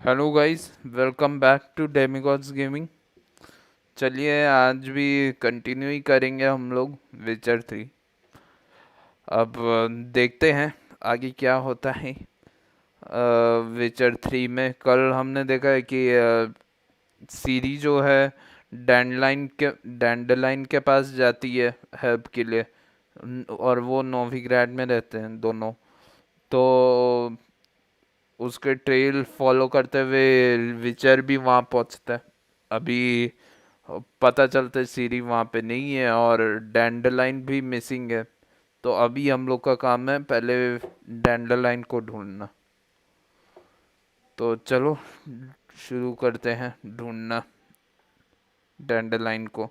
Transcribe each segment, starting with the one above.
Hello guys, welcome back to Demigods Gaming. चलिए आज भी कंटिन्यू ही करेंगे हम लोग विचर 3। अब देखते हैं आगे क्या होता है। विचर 3 में कल हमने देखा है कि सीरी जो है डैंडलाइन के पास जाती है हेल्प के लिए। और वो नोविग्राड में रहते हैं दोनों। तो उसके ट्रेल फॉलो करते हुए विचर भी वहाँ पहुँचता है। अभी पता चलता है सीरी वहाँ पे नहीं है और डैंडलाइन भी मिसिंग है। तो अभी हम लोग का काम है पहले डैंडलाइन को ढूंढना। तो चलो शुरू करते हैं ढूंढना डैंडलाइन को।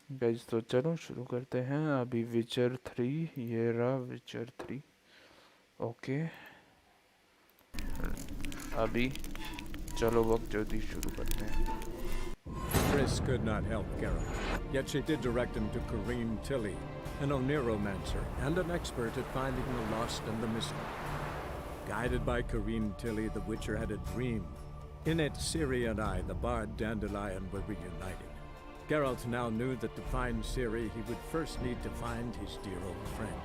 गाइस तो चलो शुरू करते हैं। अभी विचर 3, ये रहा विचर 3। ओके, अभी चलो वक्त जल्दी शुरू करते हैं। Chris could not help Geralt, yet she did direct him to Corrine Tilly, an Oniromancer and an expert at finding the lost and the missing. Guided by Corrine Tilly, the Witcher had a dream. In it, Ciri and I, the bard Dandelion, were reunited. Geralt now knew that to find Ciri, he would first need to find his dear old friend.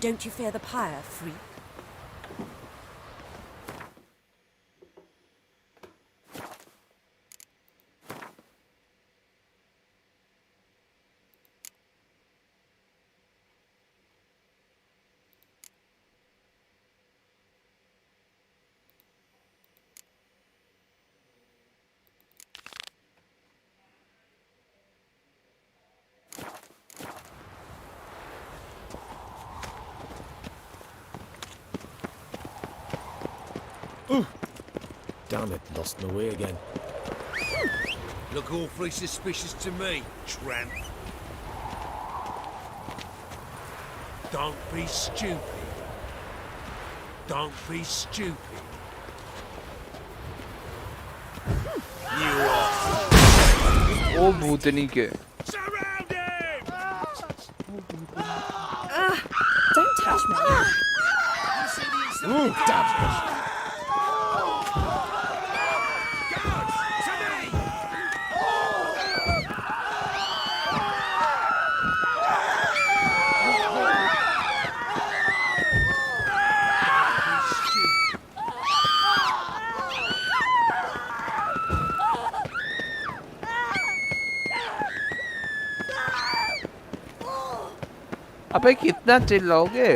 Don't you fear the pyre, freak? Damn it, lost my way again. Look awfully suspicious to me, tramp. Don't be stupid. Don't be stupid. You are. ओ भूतनी के Surround him! Don't touch me. Ooh, damn it. Guards, to me! अबे कितना चिल्लाओगे?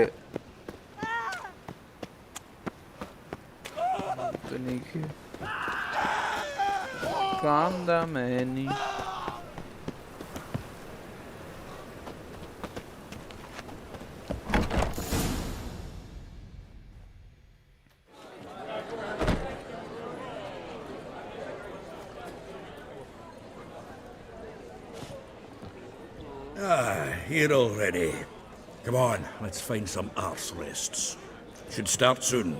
तो नहीं के काम दा many. Here already. Come on, let's find some arse rests. Should start soon.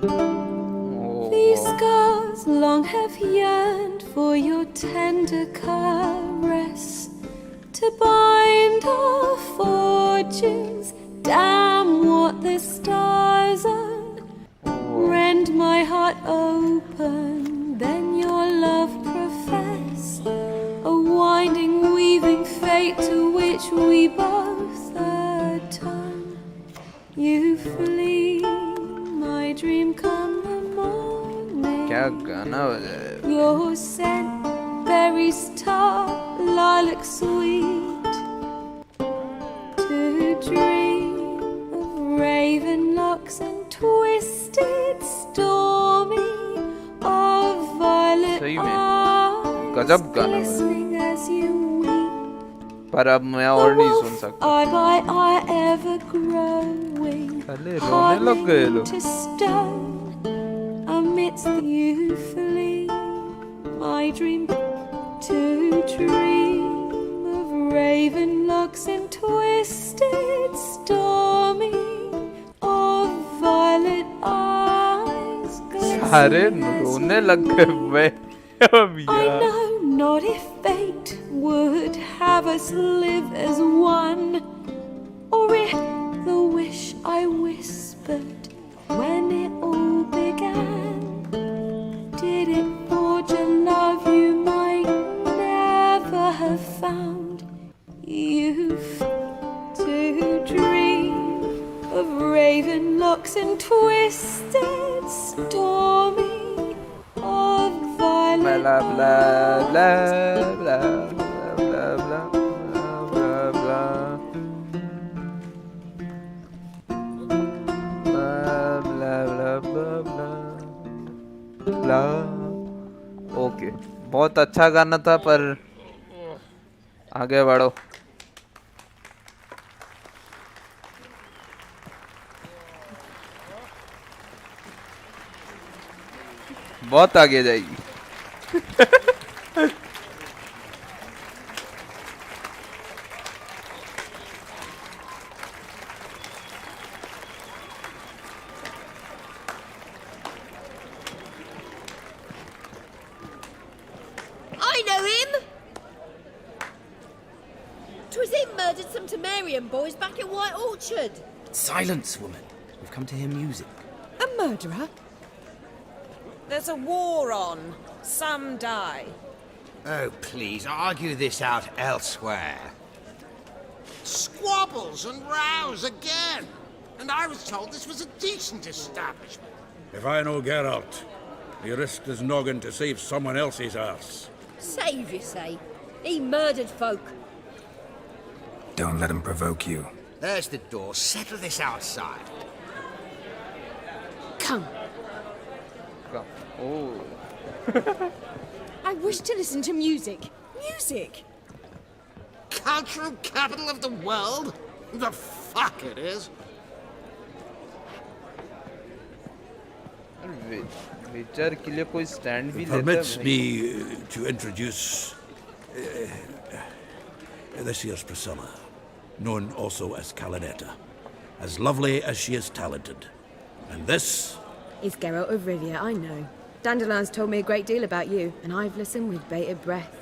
These scars long have yearned for your tender caress, to bind our fortunes. Damn what the stars are. Rend my heart open, then your love profess. A winding, weaving fate to which we both atone. You flee, my dream come the morning. क्या गाना बजाया है? Your scent, berries tart, lilac sweet. To dream of raven locks and twisted, stormy, of violet सही में eyes गजब गाना बजाया। glistening as you weep. पर अब मैं और नहीं सुन सकता। Eye by eye ever growing, साले रोने लग गए hardened लोग। to stone. Amidst you flee, my dream to dream of raven locks and twisted, stormy, of violet eyes सारे glistening as रोने you लग गए weep. मैं अब I यार। know not if fate would have us live as one, or if the wish I whispered when it all began, did it forge a love you might never have found. You to dream of raven locks and twisted, stormy, of violet blah blah blah eyes. blah blah blah blah blah blah blah blah blah blah। Okay, बहुत अच्छा गाना था पर आगे बढ़ो। बहुत आगे जाएगी। I know him! 'Twas him murdered some Temerian boys back in White Orchard. Silence, woman. We've come to hear music. A murderer? There's a war on. Some die. Oh, please, argue this out elsewhere. Squabbles and rows again. And I was told this was a decent establishment. If I know Geralt, he risked his noggin to save someone else's arse. Save, you say? He murdered folk. Don't let him provoke you. There's the door. Settle this outside. Come. Oh, I wish to listen to music. Music! Cultural capital of the world? The fuck it is. विचर के लिए कोई stand भी लेता Permits है me to introduce this here's Priscilla, known also as Calinetta, as lovely as she is talented. And this It's Geralt of Rivia, I know. Dandelion's told me a great deal about you, and I've listened with bated breath.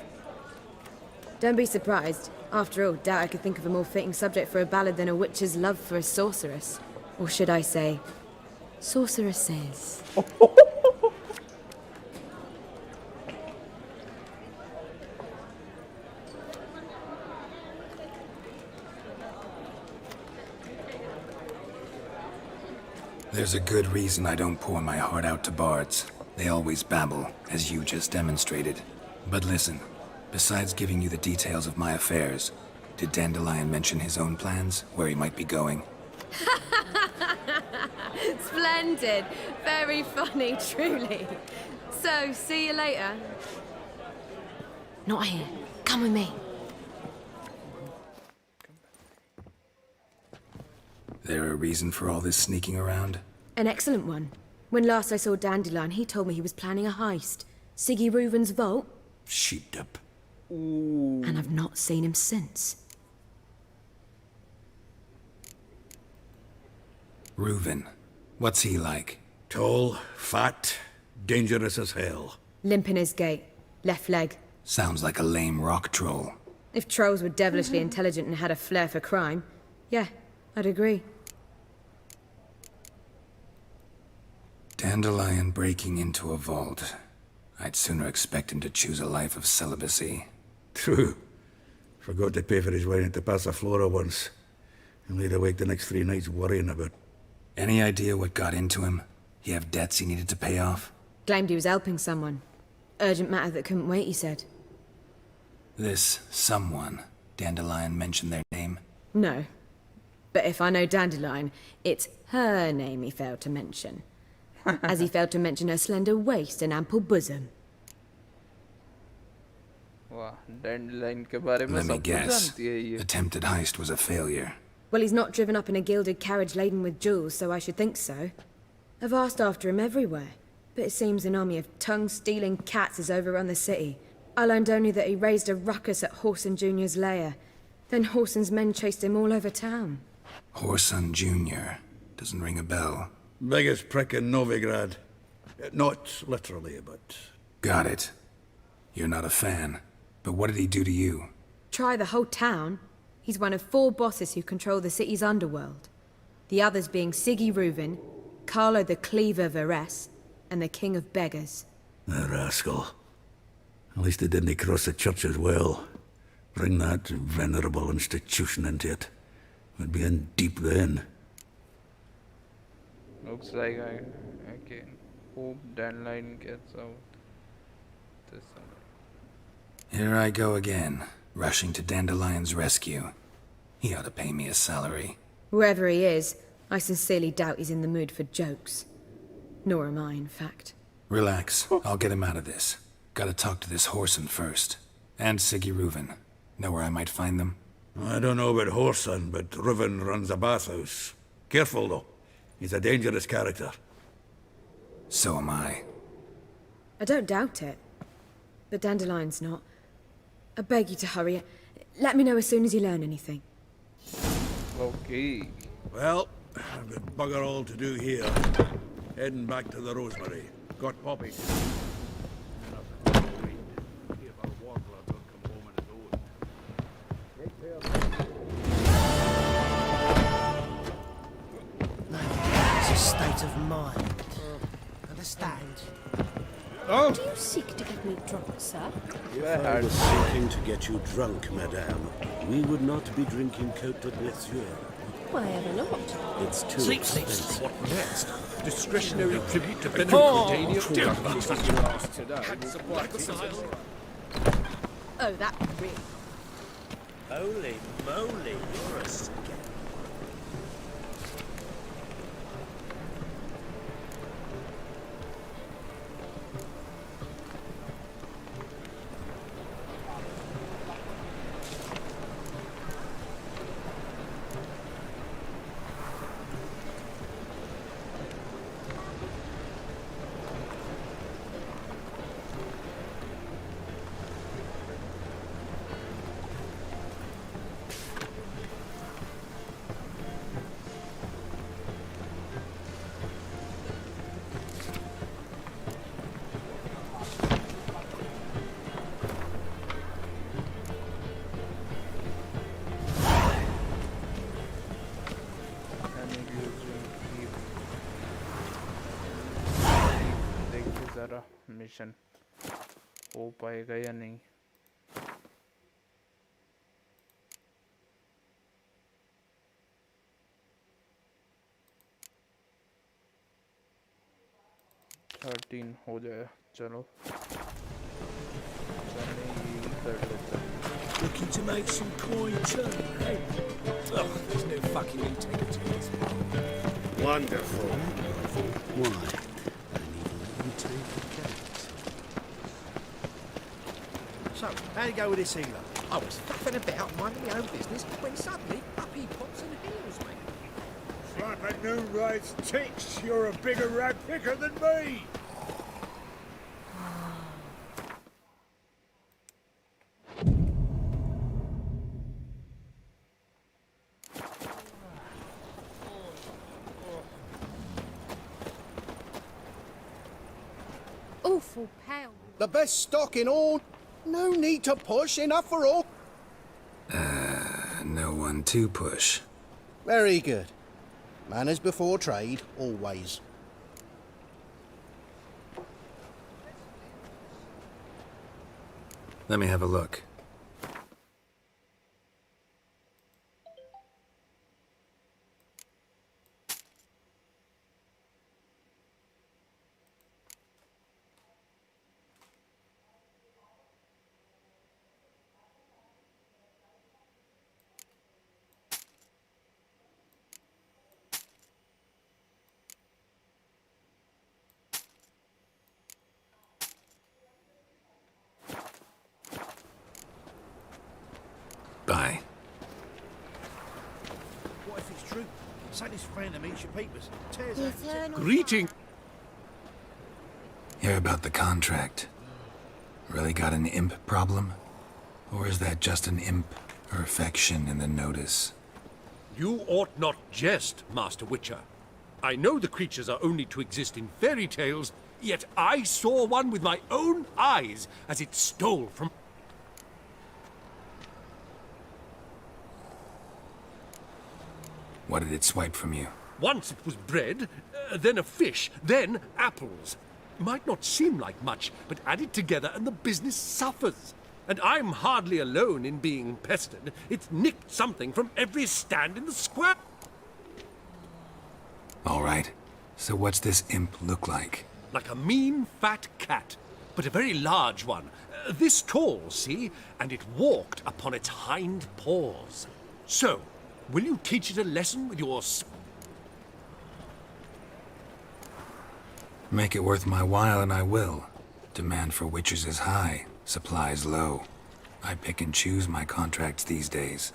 Don't be surprised. After all, doubt I could think of a more fitting subject for a ballad than a witch's love for a sorceress. Or should I say, sorceresses. There's a good reason I don't pour my heart out to bards. They always babble, as you just demonstrated. But listen, besides giving you the details of my affairs, did Dandelion mention his own plans, where he might be going? Splendid. Very funny, truly. So, see you later. Not here. Come with me. There a reason for all this sneaking around? An excellent one. When last I saw Dandelion, he told me he was planning a heist. Siggy Reuven's vault. sheeped up. And I've not seen him since. Reuven. What's he like? Tall, fat, dangerous as hell. Limp in his gait. Left leg. Sounds like a lame rock troll. If trolls were devilishly intelligent and had a flair for crime, yeah, I'd agree. Dandelion breaking into a vault. I'd sooner expect him to choose a life of celibacy. True. Forgot to pay for his wine at the Passaflora once. And laid awake the next 3 nights worrying about. Any idea what got into him? He have debts he needed to pay off? Claimed he was helping someone. Urgent matter that couldn't wait, he said. This someone, Dandelion mentioned their name? No. But if I know Dandelion, it's her name he failed to mention. As he failed to mention her slender waist and ample bosom. वाह, Dandelion के बारे में Let me सब कुछ guess. जानती है ये. Attempted heist was a failure. Well, he's not driven up in a gilded carriage laden with jewels, so I should think so. I've asked after him everywhere, but it seems an army of tongue-stealing cats has overrun the city. I learned only that he raised a ruckus at Horson Jr.'s lair. Then Horson's men chased him all over town. Horson Jr. Doesn't ring a bell. Biggest prick in Novigrad. Not literally, but... Got it. You're not a fan. But what did he do to you? Try the whole town. He's one of 4 bosses who control the city's underworld. The others being Siggy Reuven, Carlo the Cleaver Varese, and the King of Beggars. The rascal. At least he didn't cross the church as well. Bring that venerable institution into it. We'd be in deep then. Looks like I can hope Dandelion gets out this summer. Here I go again, rushing to Dandelion's rescue. He ought to pay me a salary. Whoever he is, I sincerely doubt he's in the mood for jokes. Nor am I, in fact. Relax, I'll get him out of this. Gotta talk to this Horson first. And Siggy Reuven. Know where I might find them? I don't know about Horson, but Reuven runs a bathhouse. Careful, though. He's a dangerous character. So am I. I don't doubt it. But Dandelion's not. I beg you to hurry. Let me know as soon as you learn anything. Okay. Well, I've got bugger all to do here. Heading back to the Rosemary. Got Poppy. It's a state of mind. Understand? Do you seek to get me drunk, sir? If I was seeking to get you drunk, madame, we would not be drinking Côte de Blessure. Why ever not? It's too expensive. What next? Discretionary tribute to Benedict Daniel. Oh, that really... Holy moly, you're a scam. Mission हो पाएगा या नहीं. Thirteen हो जाए. चलो Looking to make some coin too, eh? Oh, there's no fucking integrity in this world. Wonderful. Why? I need to let you take the case. So, how you go with this healer? I was faffing about minding my own business when suddenly up he pops and heals me. Like a new race ticks, you're a bigger rag picker than me. awful pale. The best stock in all. No need to push, enough for all. No one to push. Very good. Manners before trade, always. Let me have a look. Bye. What if it's true? Say this friend of meets your papers. Tears out. Greeting. Hear about the contract. Really got an imp problem? Or is that just an imp perfection in the notice? You ought not jest, Master Witcher. I know the creatures are only to exist in fairy tales, yet I saw one with my own eyes as it stole from... What did it swipe from you? Once it was bread, then a fish, then apples. Might not seem like much, but add it together and the business suffers. And I'm hardly alone in being pestered. It's nicked something from every stand in the square. All right. So what's this imp look like? Like a mean, fat cat, but a very large one. This tall, see? And it walked upon its hind paws. So, will you teach it a lesson with your... Make it worth my while and I will. Demand for witchers is high, supplies low. I pick and choose my contracts these days.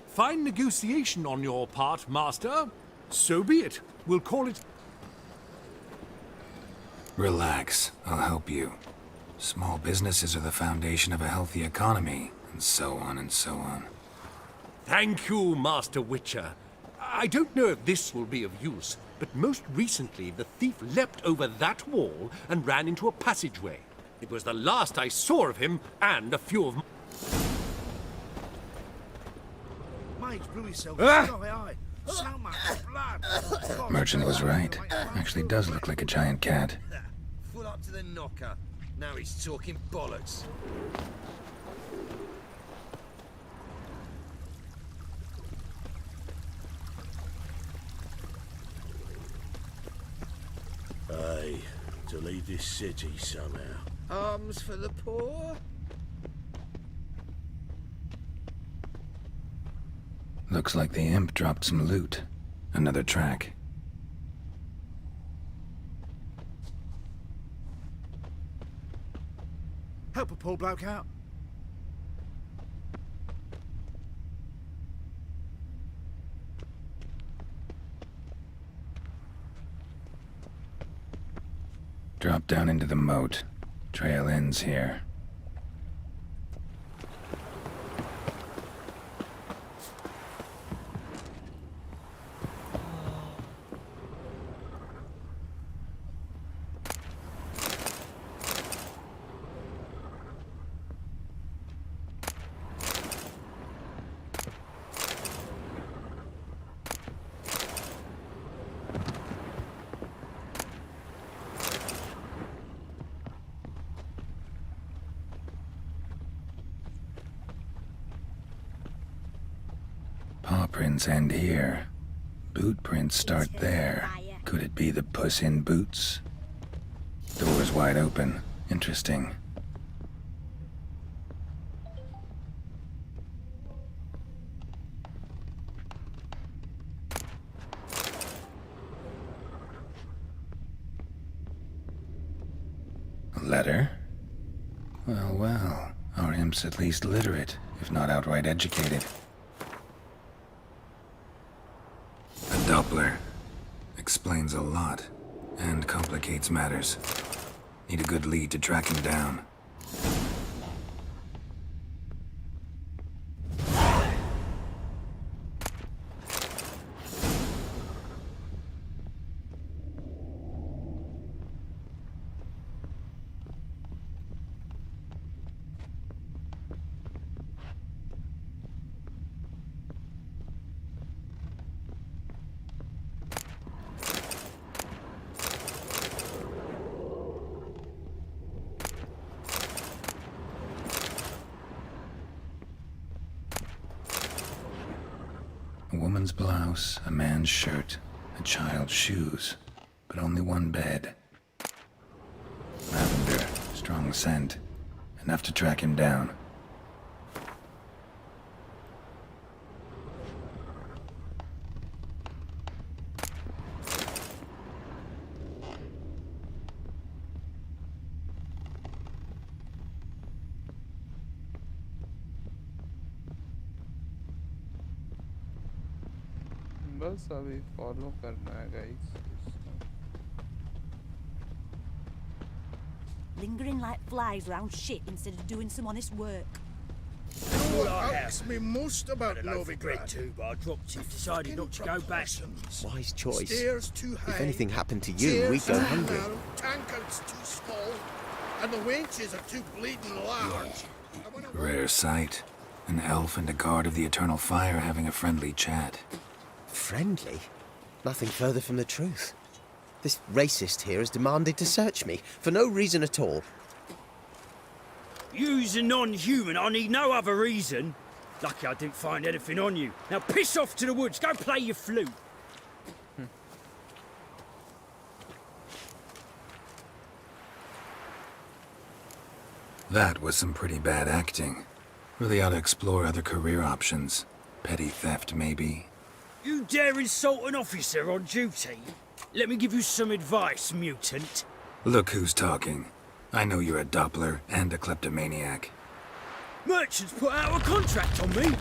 Fine negotiation on your part, Master. So be it. We'll call it... Relax, I'll help you. Small businesses are the foundation of a healthy economy, and so on and so on. Thank you, Master Witcher. I don't know if this will be of use, but most recently the thief leapt over that wall and ran into a passageway. It was the last I saw of him and a few of... Mate's blew himself sky-high. So much blood. Merchant was right. Actually does look like a giant cat. Full up to the knocker. Now he's talking bollocks. Aye, to leave this city somehow. Arms for the poor? Looks like the imp dropped some loot. Another track. Help a poor bloke out. Drop down into the moat. Trail ends here. Paw prints end here. Boot prints start there. Could it be the Puss in Boots? Door's wide open. Interesting. A letter? Well, well. Our imp's at least literate, if not outright educated. A Doppler. Explains a lot, and complicates matters. Need a good lead to track him down. A woman's blouse, a man's shirt, a child's shoes, but only one bed. Lavender, strong scent, enough to track him down. बस अभी follow करना है guys. Lingering like flies round shit instead of doing some honest work. What irks me most about Novigrad too, but I dropped it. Decided not to go back. Wise choice. Stairs too high. If anything happened to you, we'd go hungry. Narrow, tankards too small, and the wenches are too bleeding large. Rare sight. An elf and a guard of the Eternal Fire having a friendly chat. Friendly? Nothing further from the truth. This racist here has demanded to search me, for no reason at all. You's a non-human, I need no other reason. Lucky I didn't find anything on you. Now piss off to the woods, go play your flute. That was some pretty bad acting. Really ought to explore other career options. Petty theft, maybe. You dare insult an officer on duty? Let me give you some advice, mutant. Look who's talking. I know you're a Doppler and a kleptomaniac. Merchants put out a contract on me.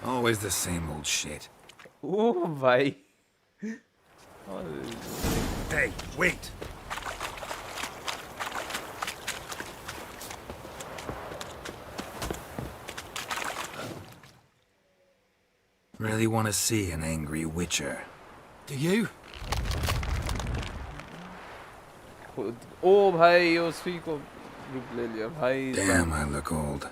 Always the same old shit. Oh, भाई. Hey, wait. Really want to see an angry witcher. Do you? ओ भाई उसी को group ले लिया भाई. Damn, I look old.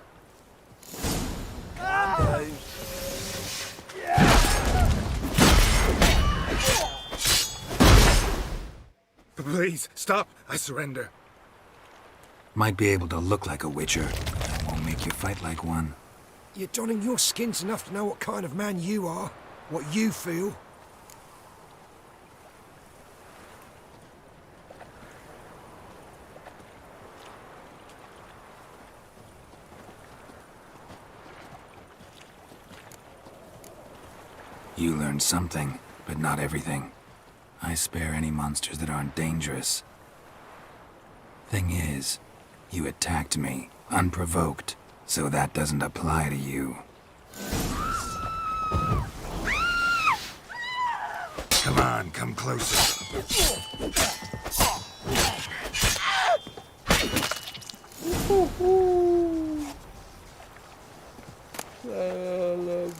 Please, stop. I surrender. Might be able to look like a witcher. That won't make you fight like one. You're donning your skins enough to know what kind of man you are. What you feel. You learned something, but not everything. I spare any monsters that aren't dangerous. Thing is, you attacked me, unprovoked, so that doesn't apply to you. Come on, come closer.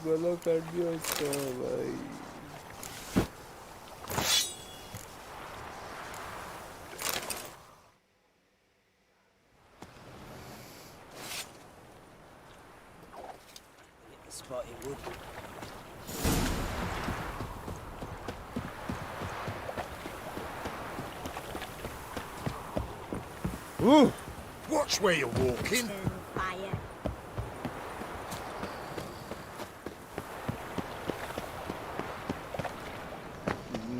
गला काट दिया उसका भाई. Spotty wood. Ooh, watch where you're walking. Fire.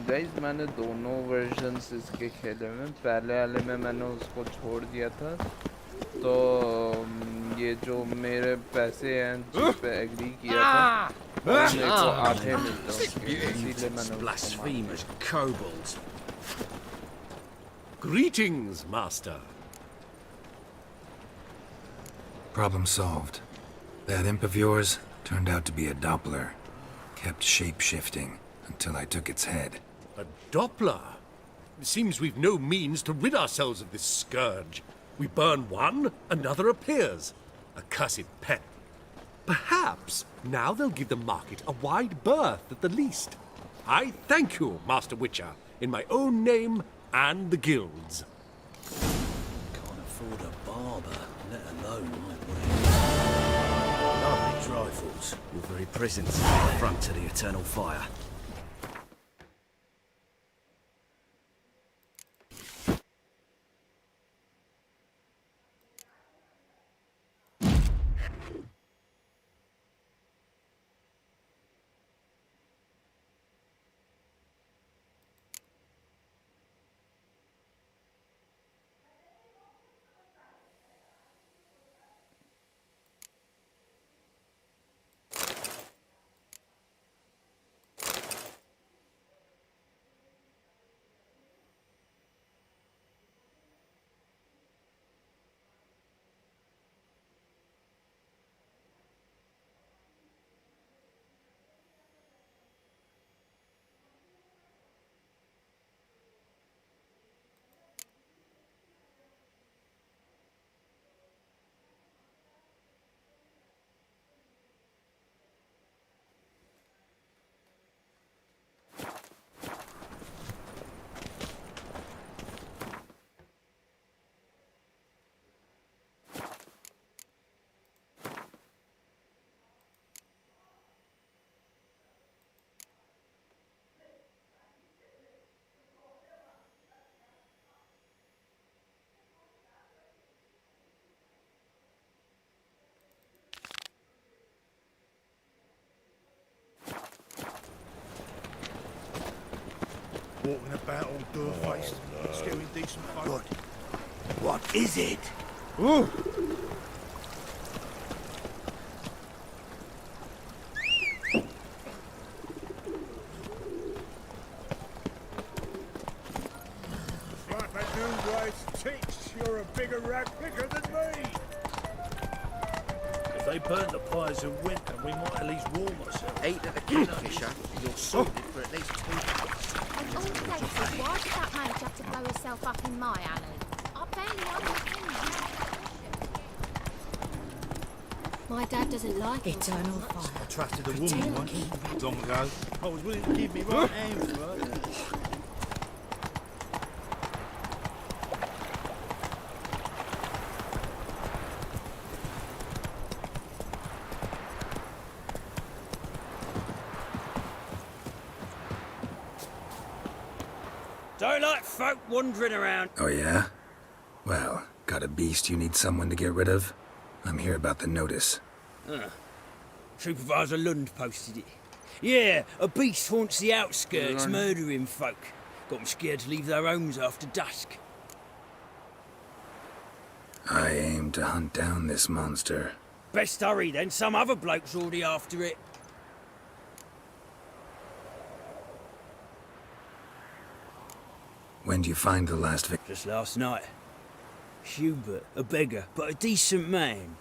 Guys मैंने दोनों versions इसके खेले में. पहले वाले में मैंने उसको छोड़ दिया था, तो ये जो मेरे पैसे हैं जिस पे एग्री किया था मेरे को आधे मिलते हैं उसके, इसीलिए मैंने Blasphemous kobolds. Greetings, Master. Problem solved. That imp of yours turned out to be a Doppler. Kept shape-shifting until I took its head. A Doppler? Seems we've no means to rid ourselves of this scourge. We burn one, another appears. A cursed pet. Perhaps now they'll give the market a wide berth at the least. I thank you, Master Witcher, in my own name and the guild's. Can't afford a barber, let alone my way. Lovely trifles. Your very presence is an affront to the Eternal Fire. walking about all door-faced, scaring decent folk. Good. What is it? Ooh. Like my new rights teach, you're a bigger rat picker than me. If they burn the pyres in winter, we might at least warm ourselves. 8 at the Kingfisher, you're sorted for at least 2 months. Of all places, why did that mage have to blow herself up in my alley? I barely understand. My dad doesn't like it. Eternal fire. I trusted a woman once, long ago. I was willing to give me right hand for her. Don't like folk wandering around. Oh, yeah? Well, got a beast you need someone to get rid of? I'm here about the notice. Supervisor Lund posted it. Yeah, a beast haunts the outskirts, murdering folk. Got them scared to leave their homes after dusk. I aim to hunt down this monster. Best hurry then, some other bloke's already after it. When do you find the last victim? Just last night. Hubert, a beggar, but a decent man.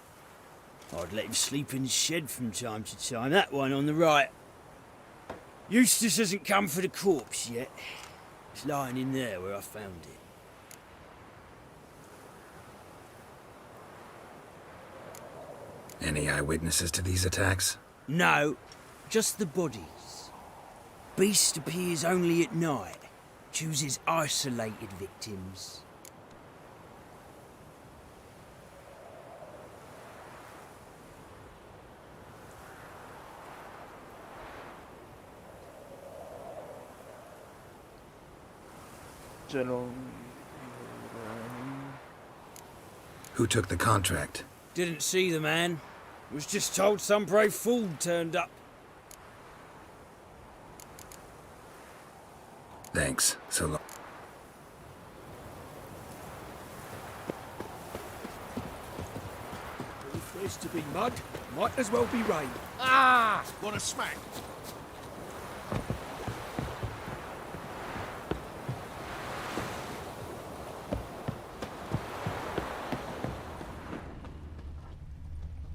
I'd let him sleep in his shed from time to time, that one on the right. Eustace hasn't come for the corpse yet. It's lying in there where I found it. Any eyewitnesses to these attacks? No, just the bodies. Beast appears only at night. Chooses isolated victims. Who took the contract? Didn't see the man. Was just told some brave fool turned up. Thanks. So long. If there's to be mud, might as well be rain. Ah! What a smack!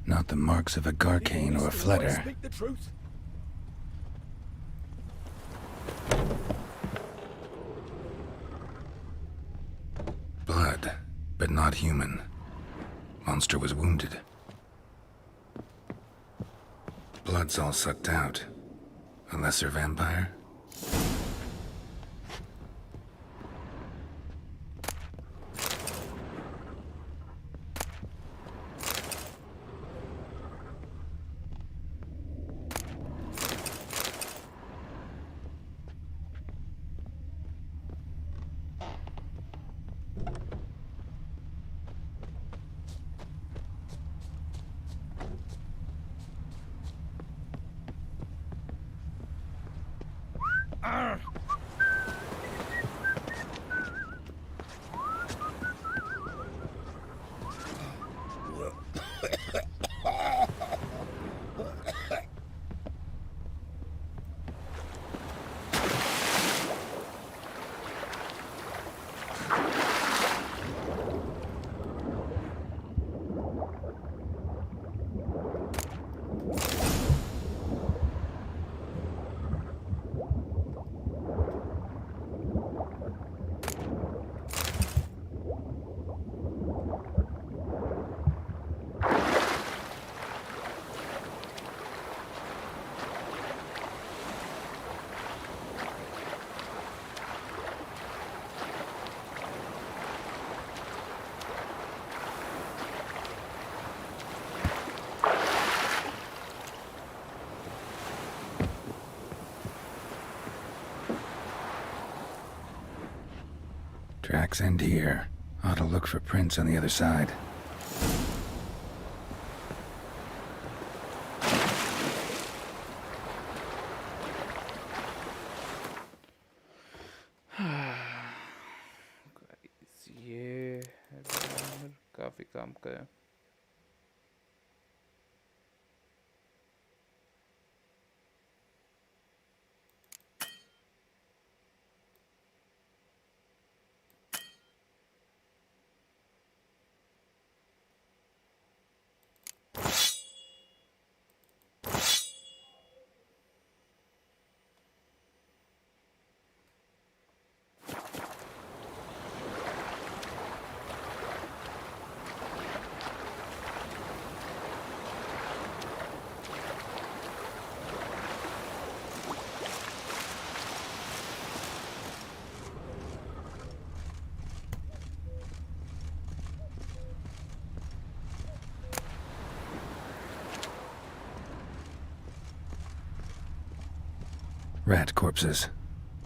Not the marks of a garcane or a fletter. Speak the truth. Blood, but not human. Monster was wounded. Blood's all sucked out. A lesser vampire? Tracks end here. Ought to look for prints on the other side. काफ़ी काम का है। Rat corpses.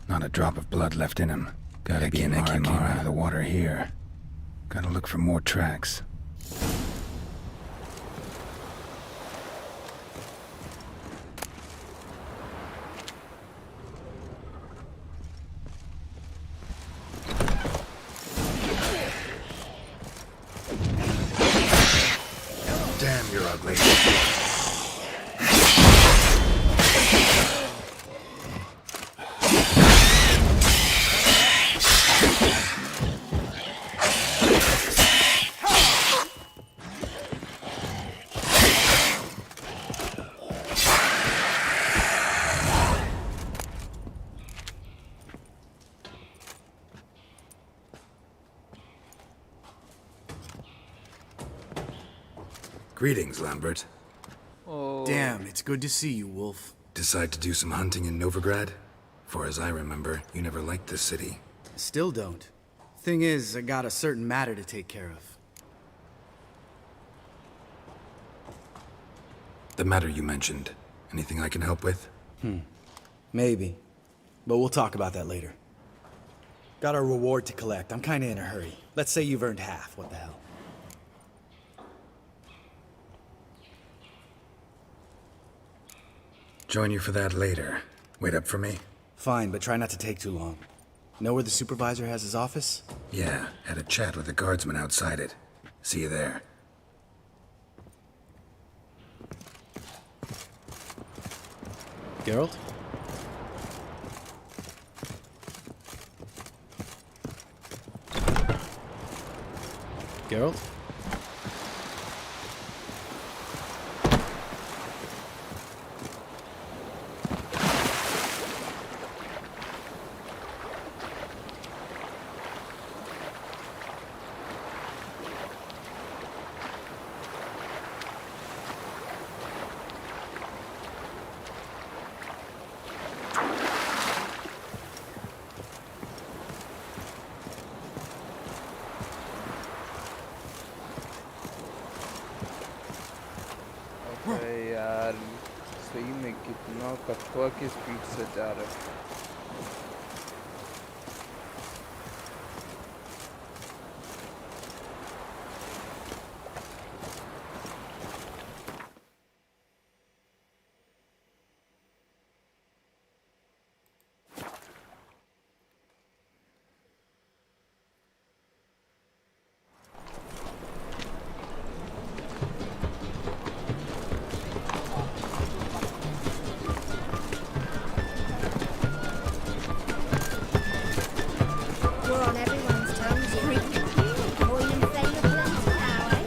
Not a drop of blood left in them. Gotta be an EMR came out of the water here. Gotta look for more tracks. Damn, you're ugly. Greetings, Lambert. Oh. Damn, it's good to see you, Wolf. Decide to do some hunting in Novigrad? For as I remember, you never liked this city. Still don't. Thing is, I got a certain matter to take care of. The matter you mentioned. Anything I can help with? Maybe. But we'll talk about that later. Got a reward to collect. I'm kinda in a hurry. Let's say you've earned half. What the hell? Join you for that later. Wait up for me? Fine, but try not to take too long. Know where the supervisor has his office? Yeah, had a chat with the guardsman outside it. See you there. Geralt? Geralt? अरे यार सही में कितना कटवा की speed से जा रहा है। We're on everyone's tongues here. More than available until now, eh?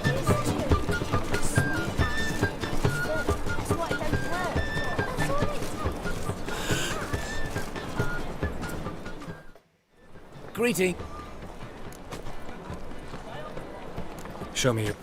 That's why it don't work. That's all it takes. Greeting. Show me your...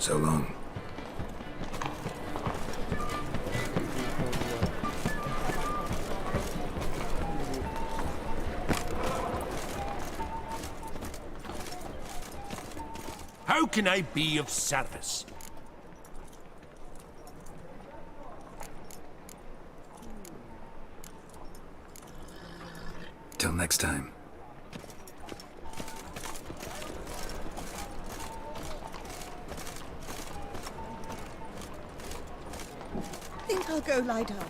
So long. How can I be of service? Till next time. Think I'll go lie down.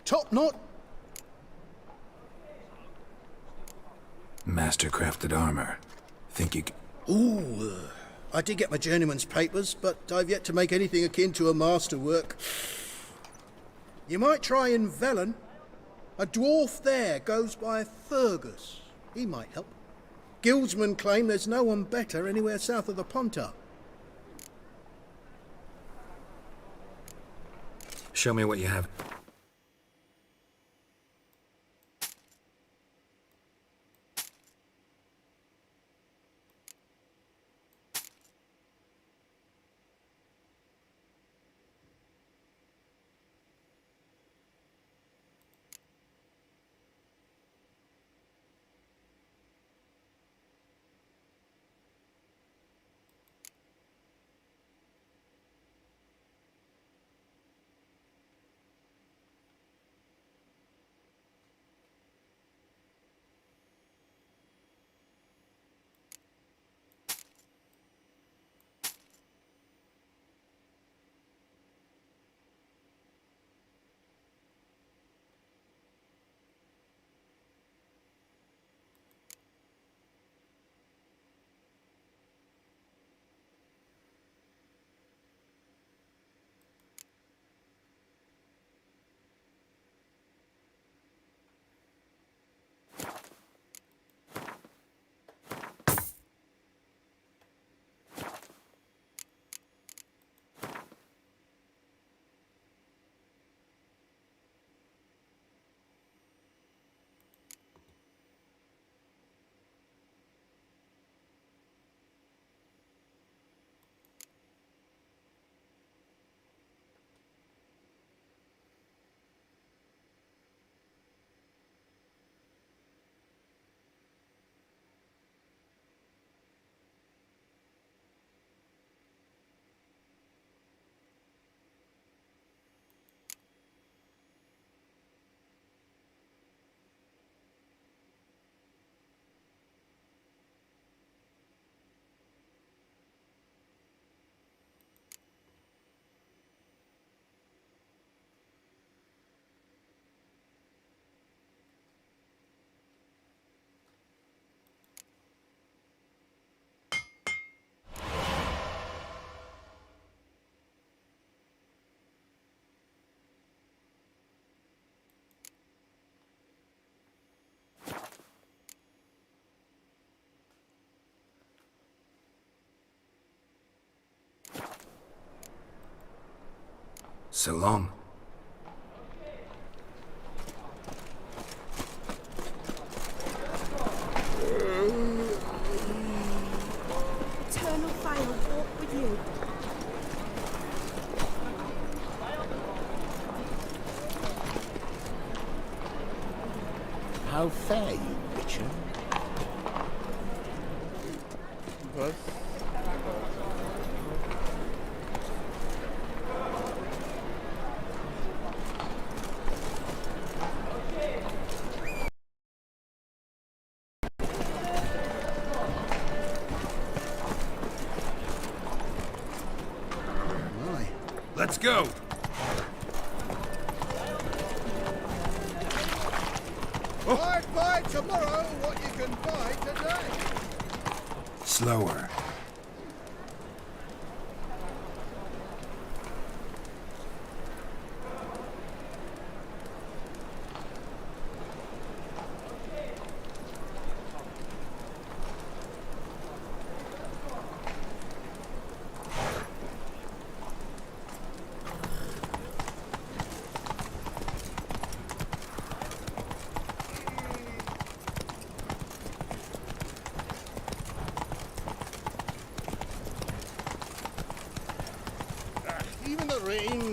Top knot. Master-crafted armor. Think you can... Ooh, I did get my journeyman's papers, but I've yet to make anything akin to a masterwork. You might try in Velen. A dwarf there goes by Fergus. He might help. Guildsmen claim there's no one better anywhere south of the Pontar. Show me what you have. So long. Eternal fire walk with you. How fare you, Richard? बस Let's go! Buy tomorrow what you can buy today. Slower.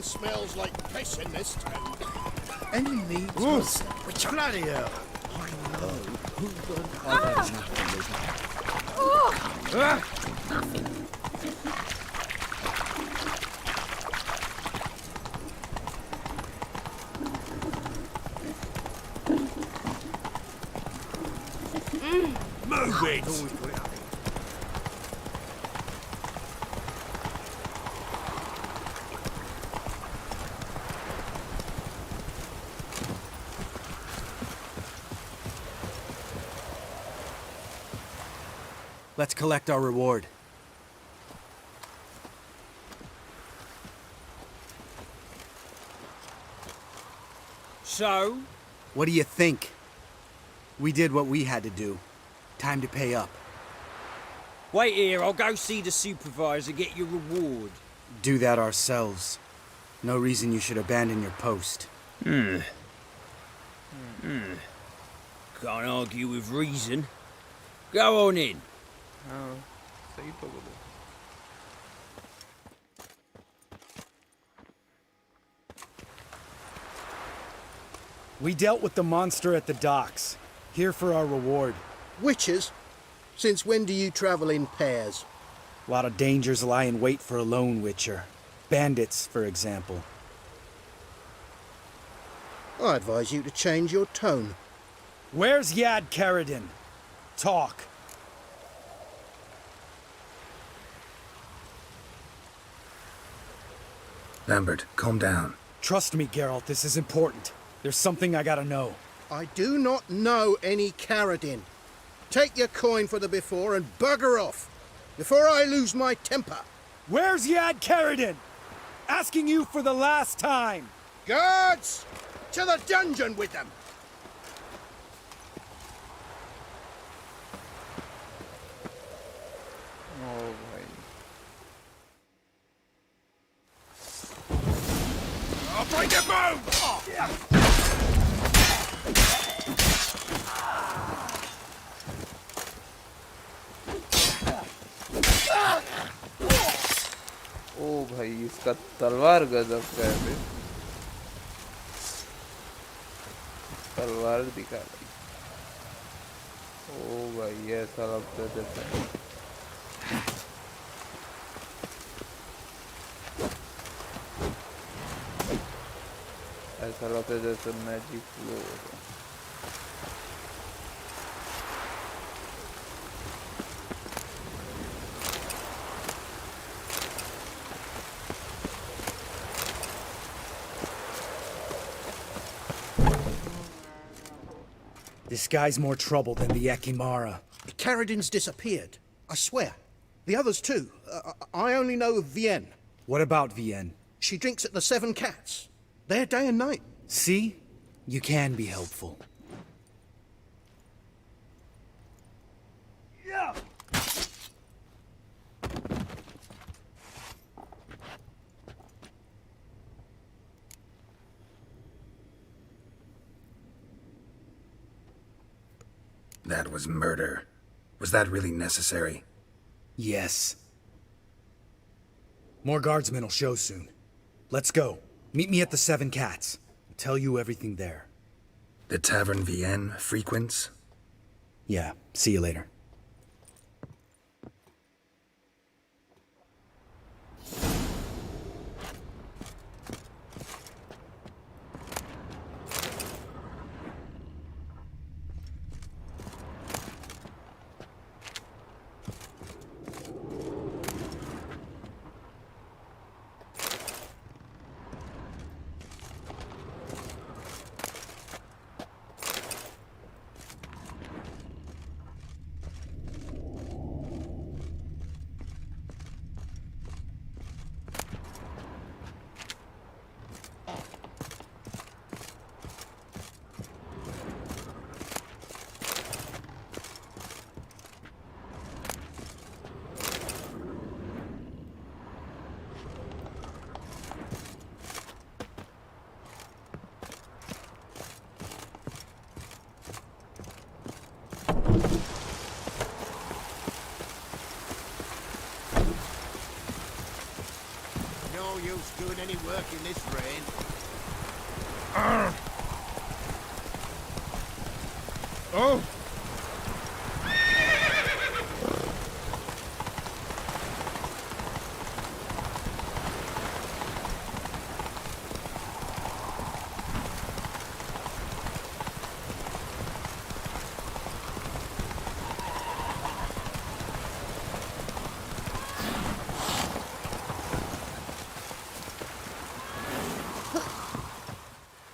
Everything smells like piss in this town. Any needs was... Which bloody hell? I know. Who done... Move it! Let's collect our reward. So? What do you think? We did what we had to do. Time to pay up. Wait here, I'll go see the supervisor, get your reward. Do that ourselves. No reason you should abandon your post. Can't argue with reason. Go on in. हाँ सही तो बोले We dealt with the monster at the docks. Here for our reward. Witches? Since when do you travel in pairs? A lot of dangers lie in wait for a lone witcher. Bandits, for example. I advise you to change your tone. Where's Yad Karadin? Talk. Lambert, calm down. Trust me, Geralt, this is important. There's something I gotta know. I do not know any Karadin. Take your coin for the before and bugger off, before I lose my temper. Where's Yad Karadin? Asking you for the last time. Guards! To the dungeon with them! ओ भाई I'll break your bones! ओ भाई इसका तलवार गजब का है बे तलवार दिखा रही ओ भाई ऐसा लगता है जैसे ऐसा लगता है जैसे मैजिक फ्लो हो रहा है This guy's more trouble than the Ekimara. Karadin's disappeared. I swear. The others too. I only know of Vienne. What about Vienne? She drinks at the Seven Cats. There day and night. See? You can be helpful. Yeah. That was murder. Was that really necessary? Yes. More guardsmen will show soon. Let's go. Meet me at the Seven Cats. I'll tell you everything there. The Tavern Vienne frequents? Yeah, see you later. work in this rain. Oh!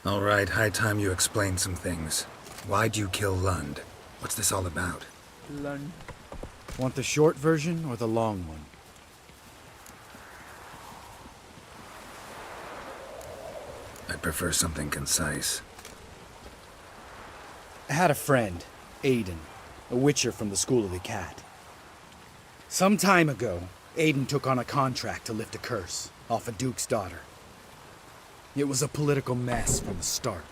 All right, high time you explain some things. Why'd you kill Lund? What's this all about? Lund. Want the short version or the long one? I'd prefer something concise. I had a friend, Aiden, a witcher from the School of the Cat. Some time ago, Aiden took on a contract to lift a curse off a duke's daughter. It was a political mess from the start.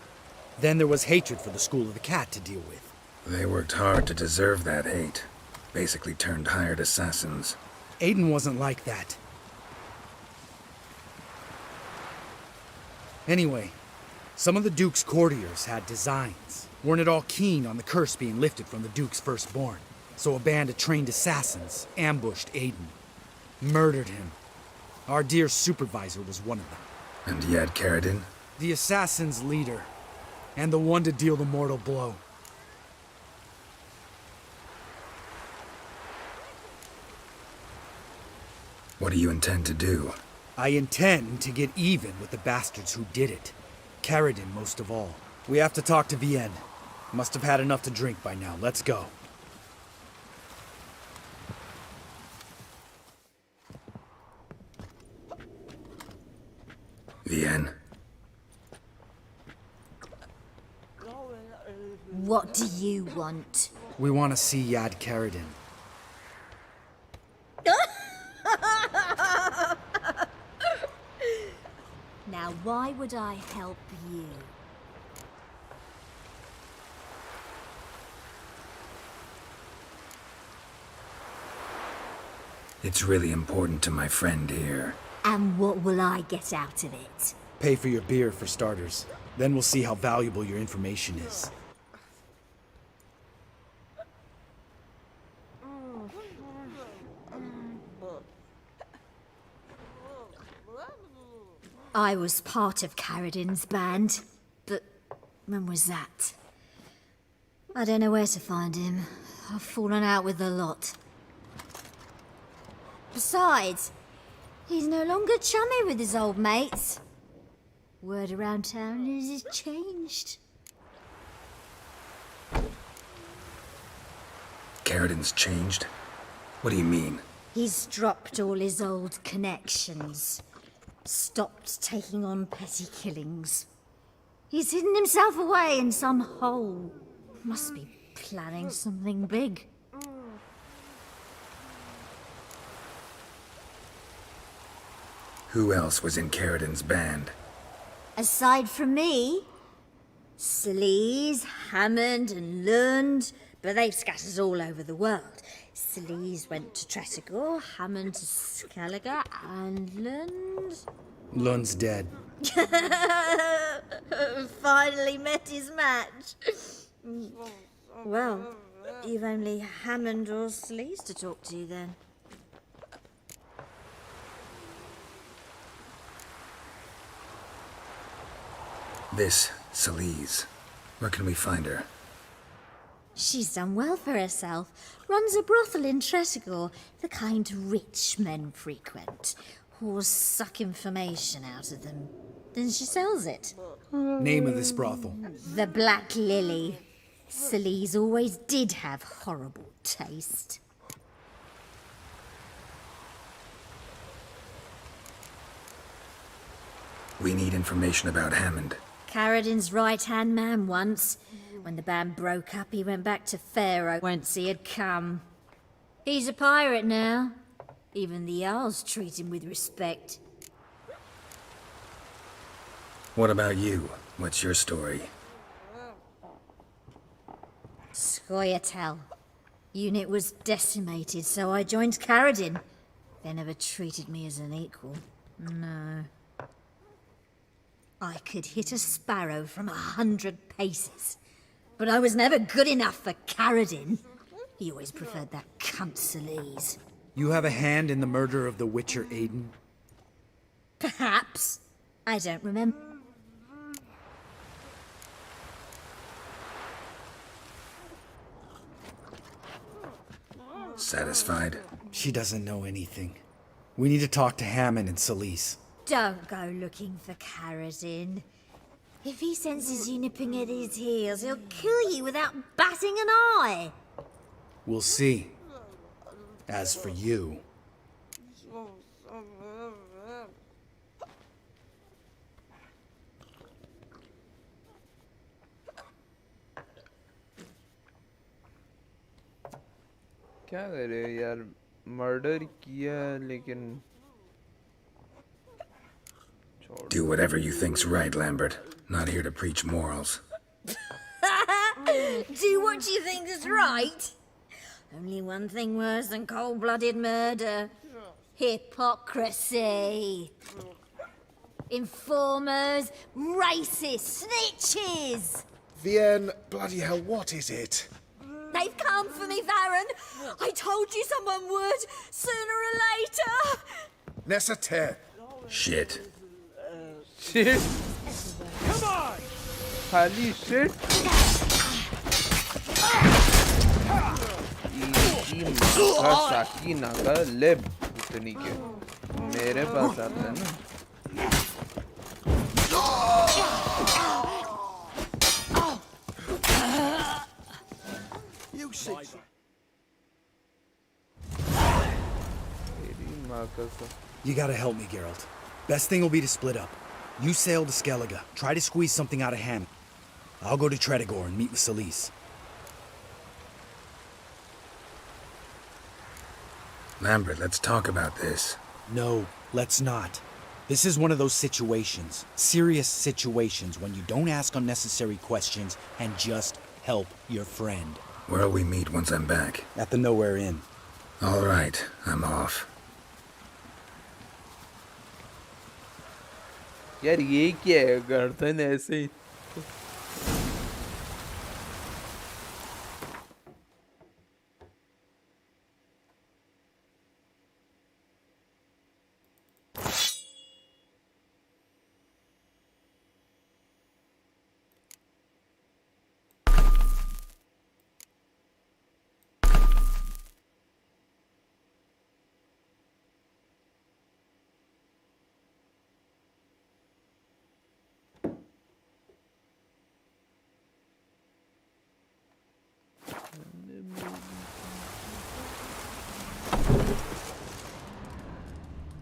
Then there was hatred for the School of the Cat to deal with. They worked hard to deserve that hate. Basically turned hired assassins. Aiden wasn't like that. Anyway, some of the Duke's courtiers had designs. Weren't at all keen on the curse being lifted from the Duke's firstborn. So a band of trained assassins ambushed Aiden. Murdered him. Our dear supervisor was one of them. And you had Carradine? The assassin's leader. And the one to deal the mortal blow. What do you intend to do? I intend to get even with the bastards who did it. Carradine most of all. We have to talk to Vienne. Must have had enough to drink by now. Let's go. Vienne. What do you want? We want to see Yad Carradine. Now, why would I help you? It's really important to my friend here. And what will I get out of it? Pay for your beer, for starters. Then we'll see how valuable your information is. I was part of Carradine's band, but when was that? I don't know where to find him. I've fallen out with the lot. Besides, he's no longer chummy with his old mates. Word around town is he's changed. Carradine's changed? What do you mean? He's dropped all his old connections. Stopped taking on petty killings. He's hidden himself away in some hole. Must be planning something big. Who else was in Carradine's band? Aside from me, Sleaze, Hammond and Lund, but they've scattered all over the world. Sleaze went to Tretogor, Hammond to Skellige, and Lund... Lund's dead. Finally met his match. Well, you've only Hammond or Sleaze to talk to then. This Sleaze. Where can we find her? She's done well for herself. Runs a brothel in Tretogor, the kind rich men frequent. Whores suck information out of them. Then she sells it. Name of this brothel? The Black Lily. Sleaze always did have horrible taste. We need information about Hammond. Carradine's right-hand man once. When the band broke up, he went back to Pharaoh once he had come. He's a pirate now. Even the Jarls treat him with respect. What about you? What's your story? Scoia'tael. Unit was decimated, so I joined Carradine. They never treated me as an equal. No. I could hit a sparrow from 100 paces. But I was never good enough for Carradine. He always preferred that cunt Celise. You have a hand in the murder of the Witcher, Aiden? Perhaps. I don't remember. Satisfied? She doesn't know anything. We need to talk to Hammond and Celise. Don't go looking for Carradine. If he senses you nipping at his heels, he'll kill you without batting an eye. We'll see. As for you... क्या करे यार murder किया लेकिन Do whatever you think's right, Lambert. Not here to preach morals. Do what you think is right. Only one thing worse than cold-blooded murder. Hypocrisy. Informers, racists, snitches. Vienne, bloody hell, what is it? They've come for me, Varen. I told you someone would, sooner or later. Necessary. Shit. Shit? Come on! Holy shit! साकी नागा लेब उतनी के मेरे पास आते हैं ना You gotta help me, Geralt. Best thing will be to split up. You sail to Skellige, try to squeeze something out of Hammond. I'll go to Tredegar and meet with Celise. Lambert, let's talk about this. No, let's not. This is one of those situations, serious situations, when you don't ask unnecessary questions and just help your friend. Where'll we meet once I'm back? At the Nowhere Inn. All right, I'm off. यार ये क्या है गर्दन ऐसे ही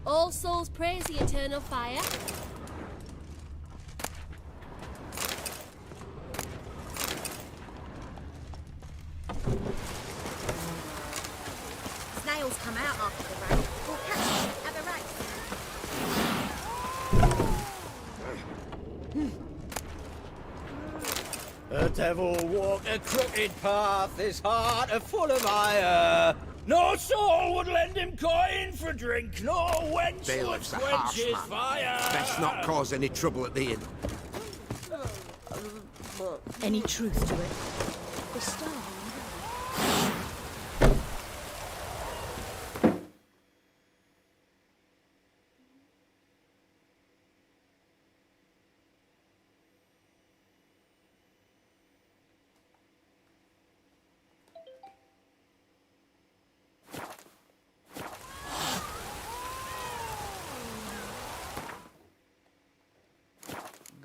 All souls praise the eternal fire. Snails come out after the race. We'll catch them at the race. The devil walked a crooked path, his heart a full of ire. No soul would lend him coin for drink, no wench would Bailiff's a quench harsh his man. fire. Best not cause any trouble at the inn. Any truth to it? The star.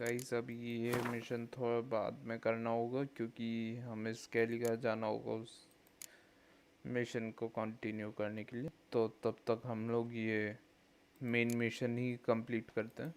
Guys अभी ये mission थोड़ा बाद में करना होगा क्योंकि हमें स्केलिगा जाना होगा उस मिशन को कंटिन्यू करने के लिए तो तब तक हम लोग ये मेन मिशन ही कंप्लीट करते हैं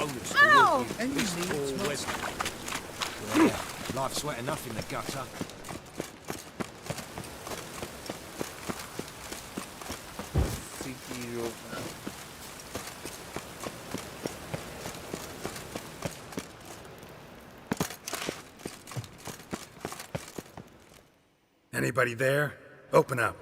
longest Ow! in this poor weather. Yeah, life's wet enough in the gutter. Anybody there? Open up.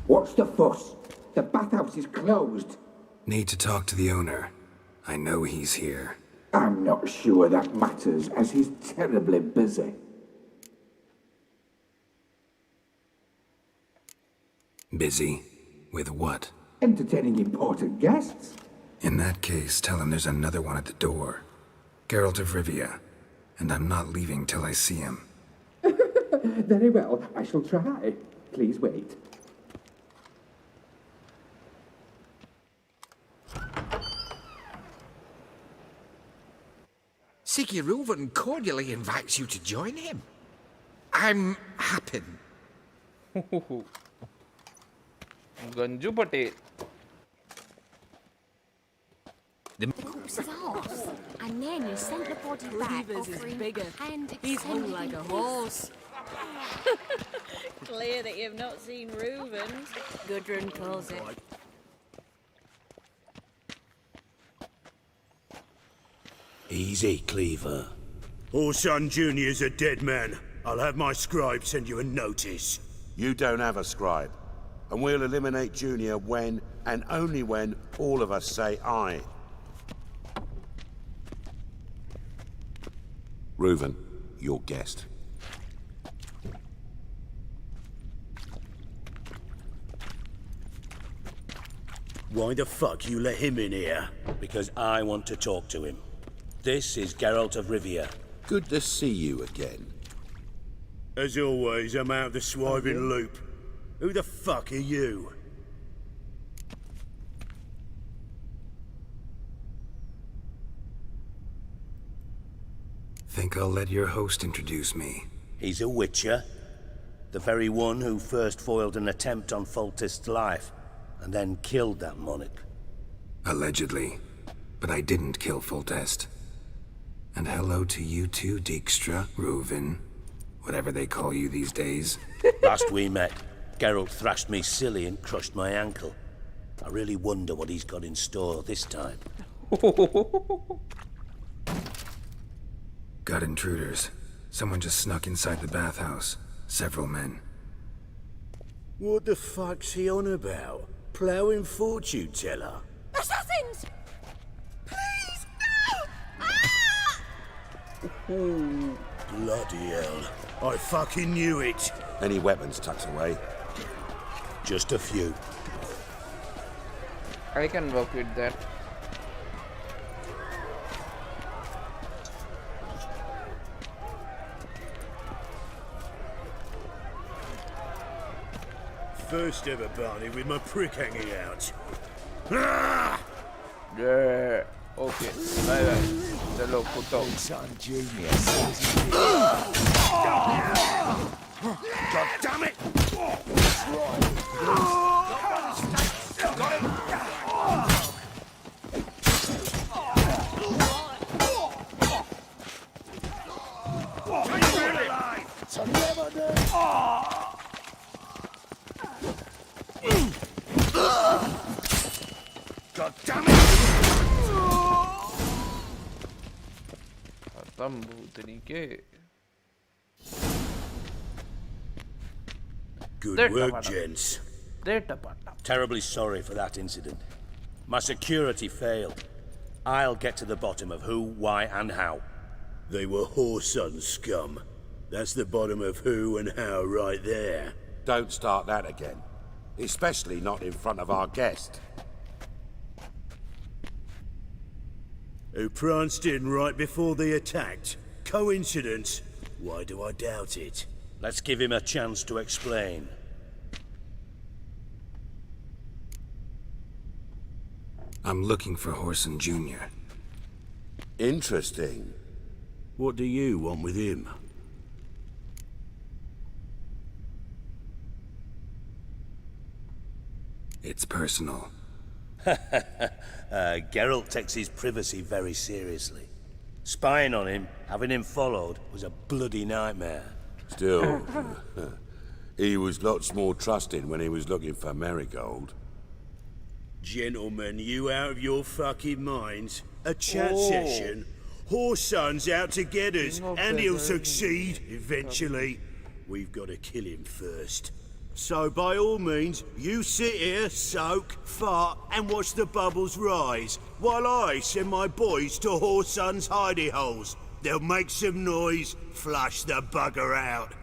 What's the fuss? The bathhouse is closed. Need to talk to the owner. I know he's here. I'm not sure that matters, as he's terribly busy. Busy? With what? Entertaining important guests. In that case, tell him there's another one at the door. Geralt of Rivia. And I'm not leaving till I see him. Very well, I shall try. Please wait. Sigurd cordially invites you to join him. I'm happy. Ganju Patel. The corpse is ours. And then you sent the body back Reavers is offering bigger. and He's hung like a horse. Clear that you've not seen Reuben's. Gudrun calls it. Easy, Cleaver. Orson Jr.'s a dead man. I'll have my scribe send you a notice. You don't have a scribe. And we'll eliminate Junior when, and only when, all of us say aye. Reuven, your guest. Why the fuck you let him in here? Because I want to talk to him. This is Geralt of Rivia. Good to see you again. As always, I'm out of the swiving loop. Who the fuck are you? Think I'll let your host introduce me. He's a witcher. The very one who first foiled an attempt on Foltest's life, and then killed that monarch. Allegedly. But I didn't kill Foltest. And hello to you too, Dijkstra, Reuven, whatever they call you these days. Last we met, Geralt thrashed me silly and crushed my ankle. I really wonder what he's got in store this time. Got intruders. Someone just snuck inside the bathhouse. Several men. What the fuck's he on about? Ploughing fortune teller? Assassins! Please, no! Ah! Bloody hell. I fucking knew it. Any weapons tucked away? Just a few. I can work with that. First ever Barney with my prick hanging out. Yeah. Okay. Bye bye. Chalo, put out. Son genius. God damn it! Got him! God damn it! खत्म भूतनी के. Good work, gents. Terribly sorry for that incident. My security failed. I'll get to the bottom of who, why, and how. They were whoreson scum. That's the bottom of who and how right there. Don't start that again. Especially not in front of our guest. Who pranced in right before they attacked. Coincidence? Why do I doubt it? Let's give him a chance to explain. I'm looking for Whoreson Jr. Interesting. What do you want with him? It's personal. Geralt takes his privacy very seriously. Spying on him, having him followed, was a bloody nightmare. Still, he was lots more trusting when he was looking for Marigold. Gentlemen, you out of your fucking minds? A chat session? Whoreson's out to get us, and he'll succeed, eventually. We've got to kill him first. So by all means, you sit here, soak, fart, and watch the bubbles rise, while I send my boys to Whoreson's hidey holes. They'll make some noise, flush the bugger out.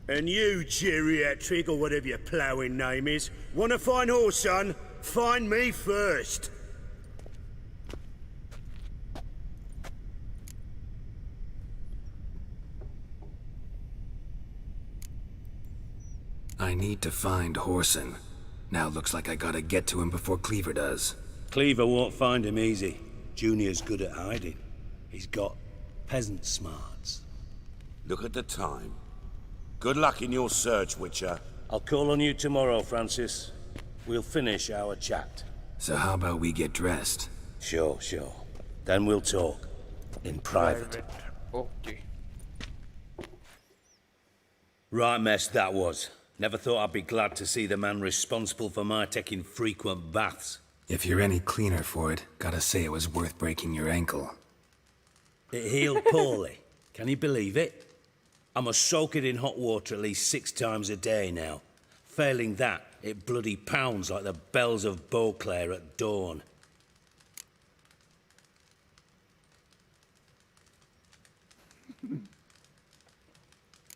And you, geriatric, or whatever your ploughing name is, want to find Whoreson? Find me first. I need to find Whoreson. Now looks like I gotta get to him before Cleaver does. Cleaver won't find him easy. Junior's good at hiding. He's got peasant smarts. Look at the time. Good luck in your search, Witcher. I'll call on you tomorrow, Francis. We'll finish our chat. So how about we get dressed? Sure. Then we'll talk. In private. Okay. Right mess that was. Never thought I'd be glad to see the man responsible for my taking frequent baths. If you're any cleaner for it, gotta say it was worth breaking your ankle. It healed poorly. Can you believe it? I must soak it in hot water at least 6 times a day now. Failing that, it bloody pounds like the bells of Beauclair at dawn.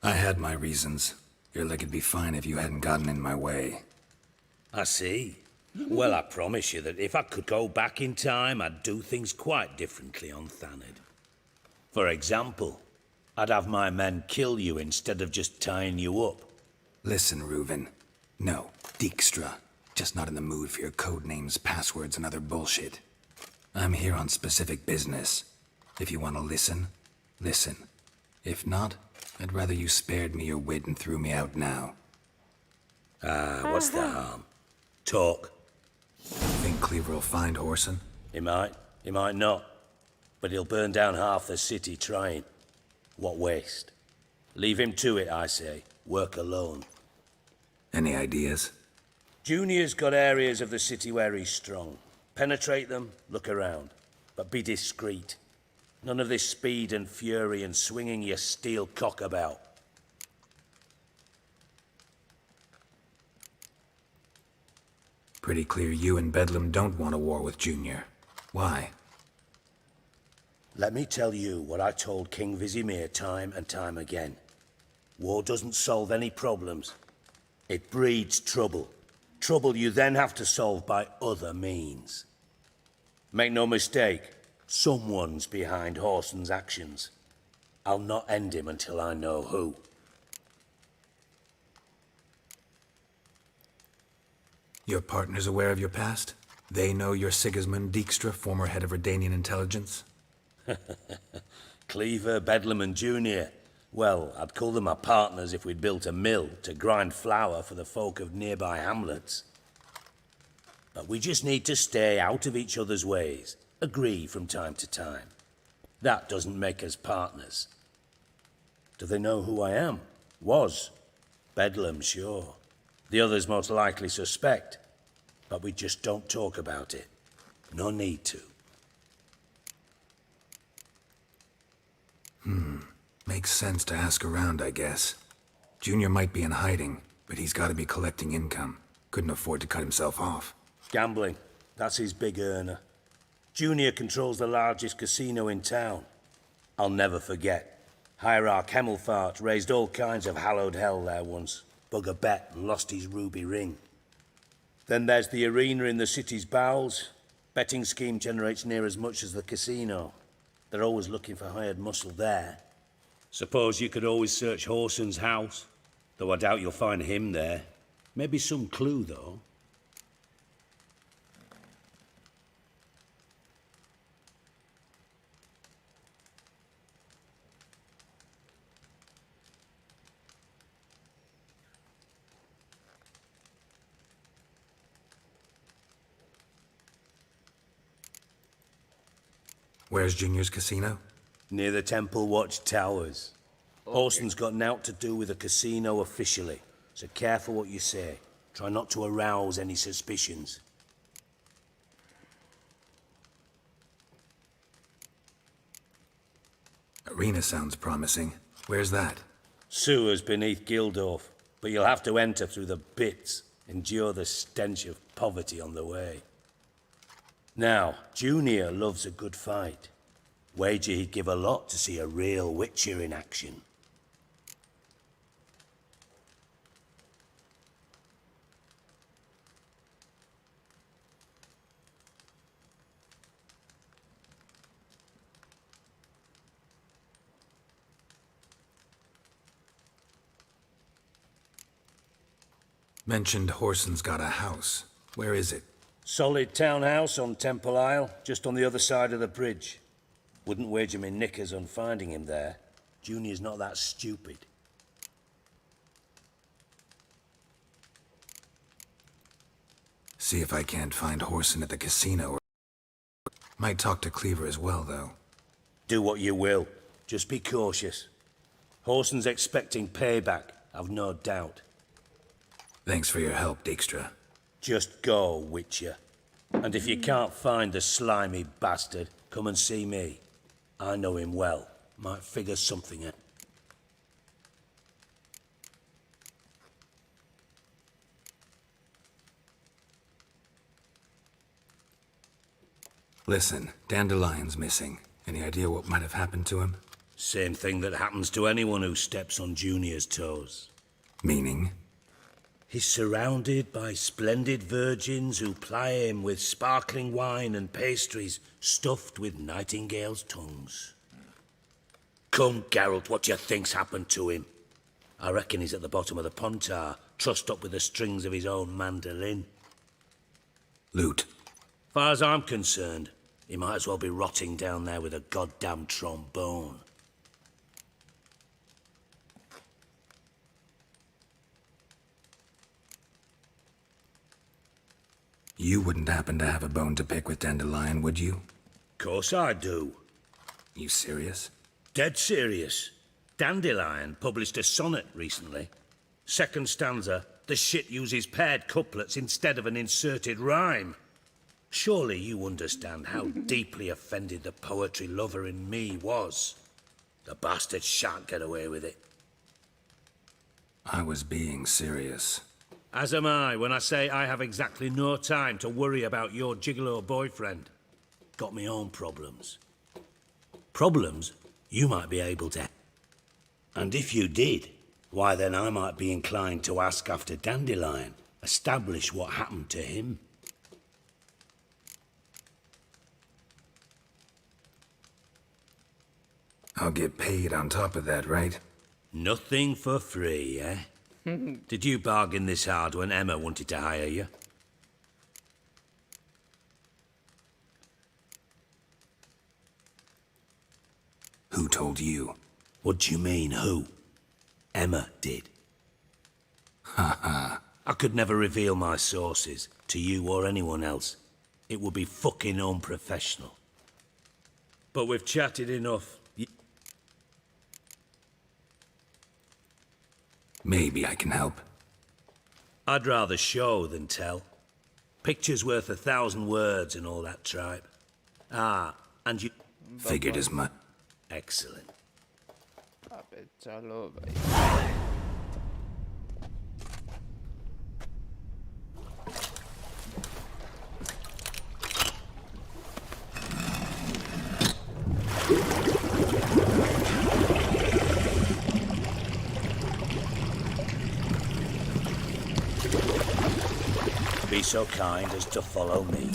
I had my reasons. Your leg would be fine if you hadn't gotten in my way. I see. Well, I promise you that if I could go back in time, I'd do things quite differently on Thanedd. For example, I'd have my men kill you instead of just tying you up. Listen, Reuven. No, Dijkstra. Just not in the mood for your code names, passwords, and other bullshit. I'm here on specific business. If you want to listen, listen. If not, I'd rather you spared me your wit and threw me out now. What's the harm? Talk. Think Cleaver will find Whoreson? He might not. But he'll burn down half the city trying. What waste? Leave him to it, I say. Work alone. Any ideas? Junior's got areas of the city where he's strong. Penetrate them, look around. But be discreet. None of this speed and fury and swinging your steel cock about. Pretty clear you and Bedlam don't want a war with Junior. Why? Let me tell you what I told King Vizimir time and time again. War doesn't solve any problems. It breeds trouble. Trouble you then have to solve by other means. Make no mistake, someone's behind Whoreson's actions. I'll not end him until I know who. Your partner's aware of your past? They know you're Sigismund Dijkstra, former head of Redanian intelligence? Cleaver, Bedlam and Junior. Well, I'd call them my partners if we'd built a mill to grind flour for the folk of nearby hamlets. But we just need to stay out of each other's ways. Agree from time to time. That doesn't make us partners. Do they know who I am? Was. Bedlam, sure. The others most likely suspect. But we just don't talk about it. No need to. Makes sense to ask around, I guess. Junior might be in hiding, but he's got to be collecting income. Couldn't afford to cut himself off. Gambling. That's his big earner. Junior controls the largest casino in town. I'll never forget. Hierarch Hemmelfart raised all kinds of hallowed hell there once. Bug a bet and lost his ruby ring. Then there's the arena in the city's bowels. Betting scheme generates near as much as the casino. They're always looking for hired muscle there. Suppose you could always search Whoreson's house, though I doubt you'll find him there. Maybe some clue, though. Where's Junior's casino? Near the Temple Watch Towers. Horson's got naught to do with the casino officially, so careful what you say. Try not to arouse any suspicions. Arena sounds promising. Where's that? Sewers beneath Gildorf, but you'll have to enter through the bits, endure the stench of poverty on the way. Now, Junior loves a good fight. Wager he'd give a lot to see a real Witcher in action. Mentioned Horson's got a house. Where is it? Solid townhouse on Temple Isle, just on the other side of the bridge. Wouldn't wager me knickers on finding him there. Junior's not that stupid. See if I can't find Horson at the casino. Might talk to Cleaver as well, though. Do what you will. Just be cautious. Horson's expecting payback, I've no doubt. Thanks for your help, Dijkstra. Just go, Witcher. And if you can't find the slimy bastard, come and see me. I know him well. Might figure something out. Listen, Dandelion's missing. Any idea what might have happened to him? Same thing that happens to anyone who steps on Junior's toes. Meaning? He's surrounded by splendid virgins who ply him with sparkling wine and pastries stuffed with nightingales' tongues. Come, Geralt, what do you think's happened to him? I reckon he's at the bottom of the Pontar, trussed up with the strings of his own mandolin. Loot. Far as I'm concerned, he might as well be rotting down there with a goddamn trombone. You wouldn't happen to have a bone to pick with Dandelion, would you? Course I do. You serious? Dead serious. Dandelion published a sonnet recently. Second stanza, the shit uses paired couplets instead of an inserted rhyme. Surely you understand how deeply offended the poetry lover in me was. The bastard shan't get away with it. I was being serious. As am I when I say I have exactly no time to worry about your gigolo boyfriend. Got me own problems. Problems you might be able to. And if you did, why then I might be inclined to ask after Dandelion, establish what happened to him. I'll get paid on top of that, right? Nothing for free, eh? Did you bargain this hard when Emma wanted to hire you? Who told you? What do you mean, who? Emma did. Ha ha. I could never reveal my sources to you or anyone else. It would be fucking unprofessional. But we've chatted enough. Maybe I can help. I'd rather show than tell. Picture's worth 1,000 words and all that tripe. Ah, and you... Figured as much. Excellent. अबे चलो भाई. Be so kind as to follow me.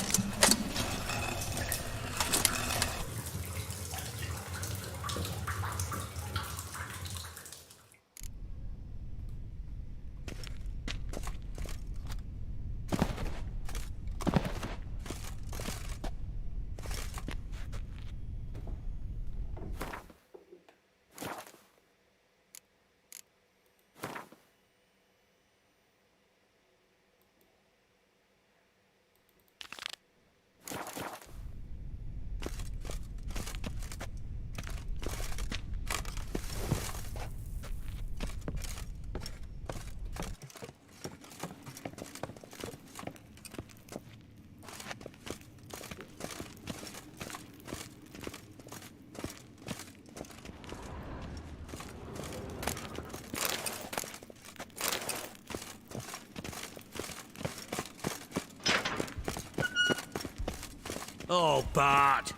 Oh, Bart!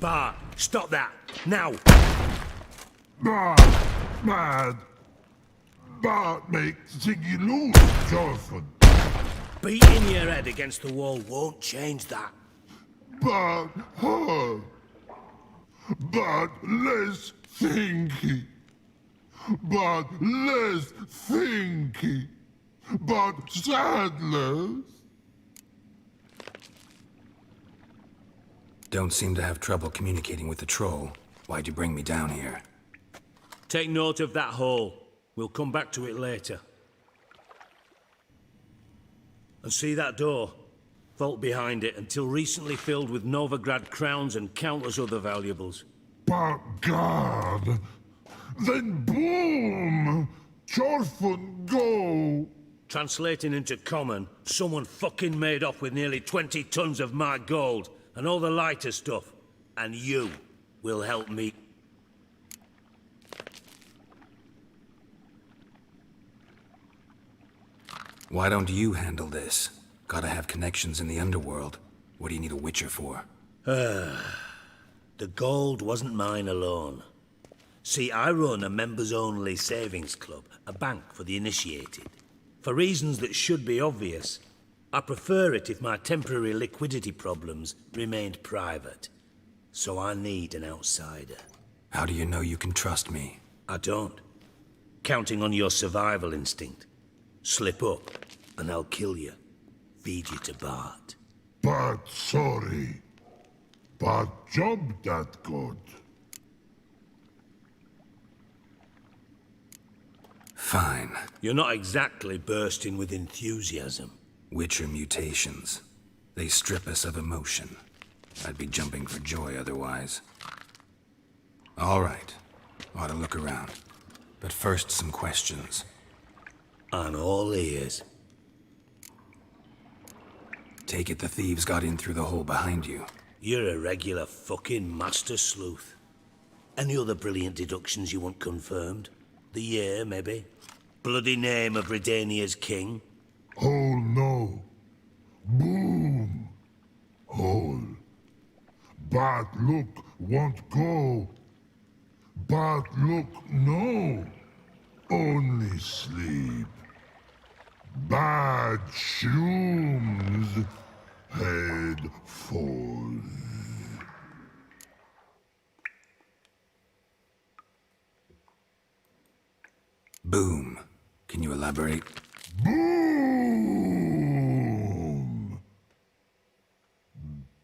Bart, stop that! Now! Mad. Bart makes Ziggy lose, Jorfin. Beating your head against the wall won't change that. But her. But less thinky. But less thinky. But sadless. Don't seem to have trouble communicating with the troll. Why'd you bring me down here? Take note of that hole. We'll come back to it later. And see that door? Vault behind it, until recently filled with Novigrad crowns and countless other valuables. But God, then boom! Jorfin go! Translating into common, someone fucking made off with nearly 20 tons of my gold, and all the lighter stuff. And you will help me. Why don't you handle this? Gotta have connections in the underworld. What do you need a Witcher for? The gold wasn't mine alone. See, I run a members-only savings club, a bank for the initiated. For reasons that should be obvious, I prefer it if my temporary liquidity problems remained private. So I need an outsider. How do you know you can trust me? I don't. Counting on your survival instinct. Slip up, and I'll kill you. Feed you to Bart. But sorry. But job that good. Fine. You're not exactly bursting with enthusiasm. Witcher mutations. They strip us of emotion. I'd be jumping for joy otherwise. All right. Ought to look around. But first, some questions. I'm all ears. Take it the thieves got in through the hole behind you. You're a regular fucking master sleuth. Any other brilliant deductions you want confirmed? The year, maybe? Bloody name of Redania's king? Hole no. Boom. Hole. But look won't go. But look no. Only sleep. Bad shrooms. Head falls. Boom. Can you elaborate? Boom.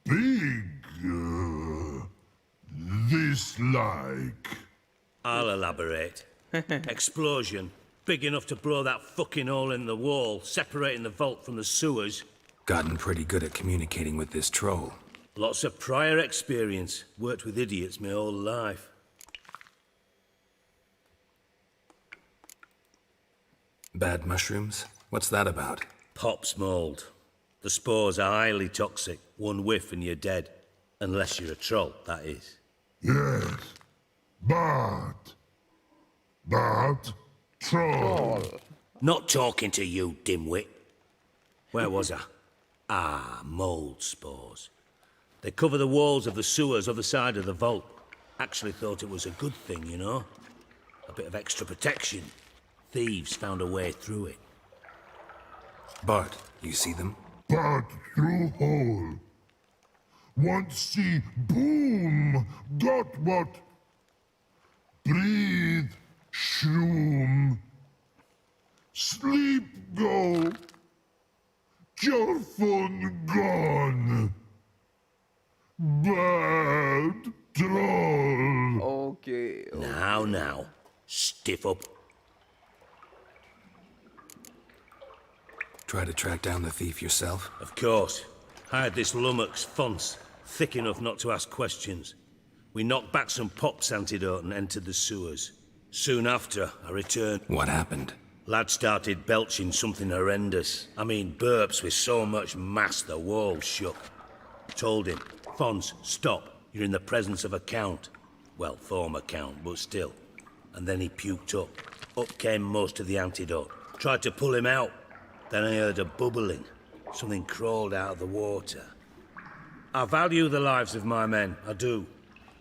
Big. This like. I'll elaborate. Explosion. Big enough to blow that fucking hole in the wall, separating the vault from the sewers. Gotten pretty good at communicating with this troll. Lots of prior experience. Worked with idiots my whole life. Bad mushrooms? What's that about? Pops mold. The spores are highly toxic. One whiff and you're dead. Unless you're a troll, that is. Yes. But troll. Not talking to you, dimwit. Where was I? Ah, mold spores. They cover the walls of the sewers other side of the vault. Actually thought it was a good thing, you know? A bit of extra protection. Thieves found a way through it. Bart, you see them? But through hole. Want see boom. Got what? Breathe. Shroom. Sleep go. Your phone gone. Bad troll. Okay. Now. Stiff up. Try to track down the thief yourself? Of course. Hired this lummox, Fonce, thick enough not to ask questions. We knocked back some Pop's antidote and entered the sewers. Soon after, I returned. What happened? Lad started belching something horrendous. I mean, burps with so much mass the walls shook. Told him, Fonce, stop. You're in the presence of a count. Well, former count, but still. And then he puked up. Up came most of the antidote. Tried to pull him out. Then I heard a bubbling. Something crawled out of the water. I value the lives of my men, I do.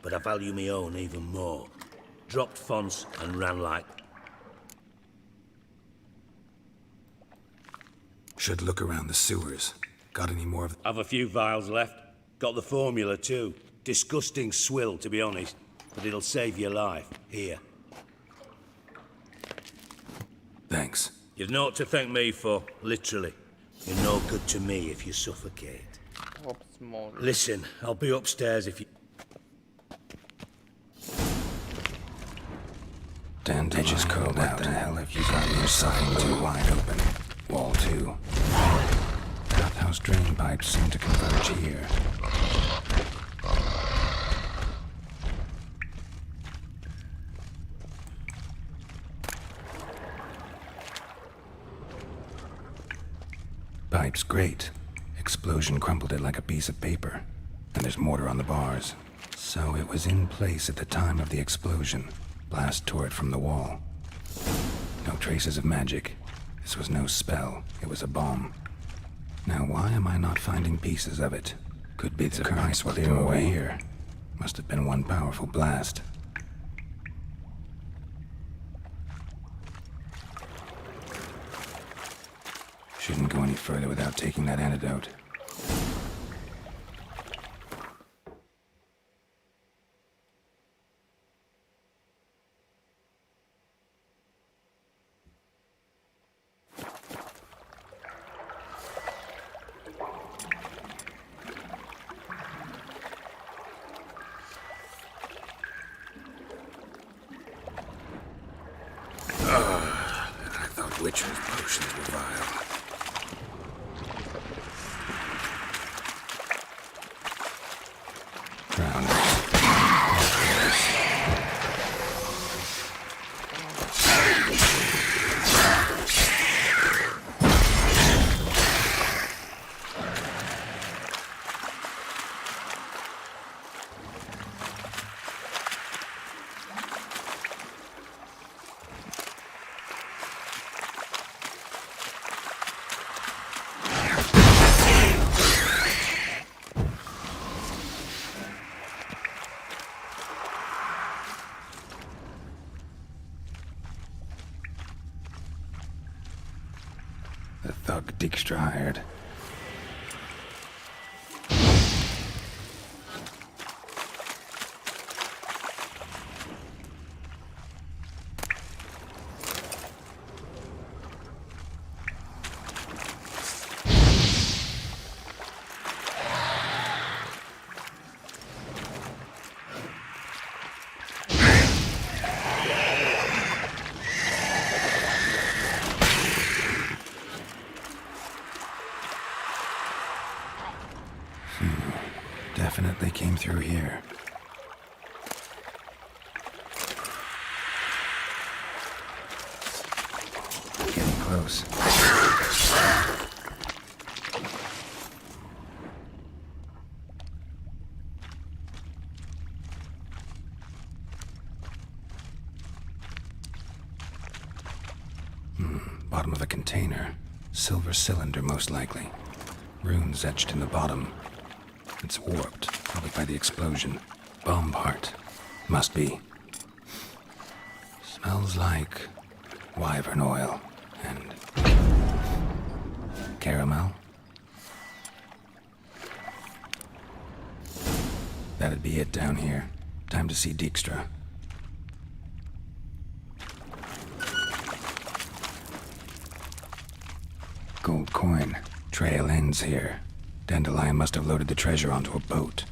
But I value my own even more. Dropped fonts and ran like... Should look around the sewers. Got any more of... Have a few vials left. Got the formula too. Disgusting swill, to be honest. But it'll save your life. Here. Thanks. You've naught to thank me for, literally. You're no good to me if you suffocate. Listen, I'll be upstairs if you... Dandelion edges curled out. What the hell have you got your sucking too wide open? Wall 2. Bathhouse drain pipes seem to converge here. Pipe's great. Explosion crumpled it like a piece of paper. And there's mortar on the bars. So it was in place at the time of the explosion. Blast tore it from the wall. No traces of magic. This was no spell. It was a bomb. Now why am I not finding pieces of it? Could be the current swept them away here. Must have been one powerful blast. Shouldn't go any further without taking that antidote. I thought Witcher's potions were vile. The thug Dijkstra hired. Definitely came through here. Getting close. Bottom of a container. Silver cylinder, most likely. Runes etched in the bottom. It's warped, probably by the explosion. Bomb part. Must be. Smells like wyvern oil and caramel. That'd be it down here. Time to see Dijkstra. Gold coin. Trail ends here. Dandelion must have loaded the treasure onto a boat.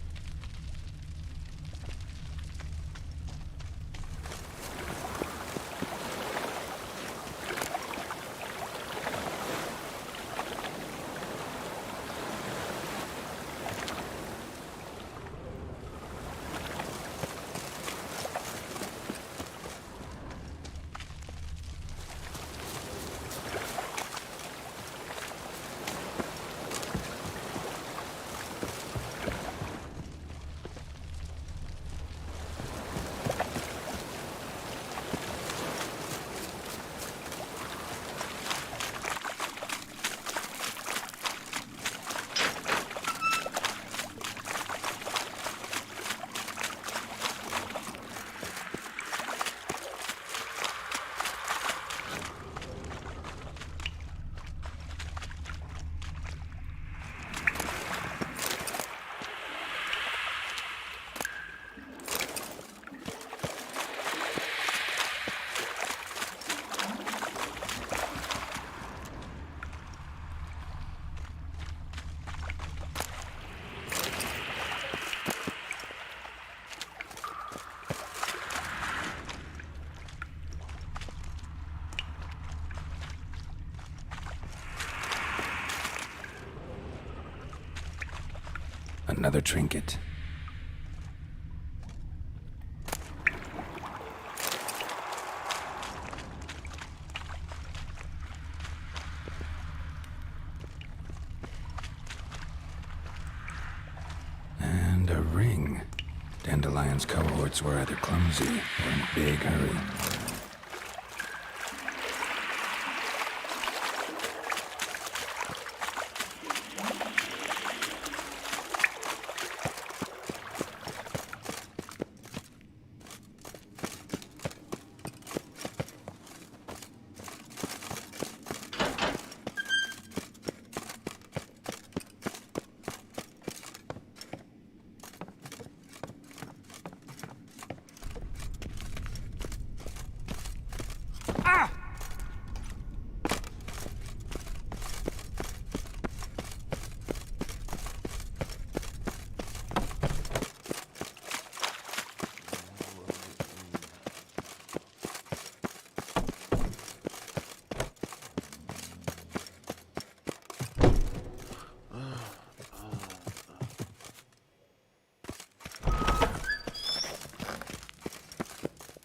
Another trinket. And a ring. Dandelion's cohorts were either clumsy or in a big hurry.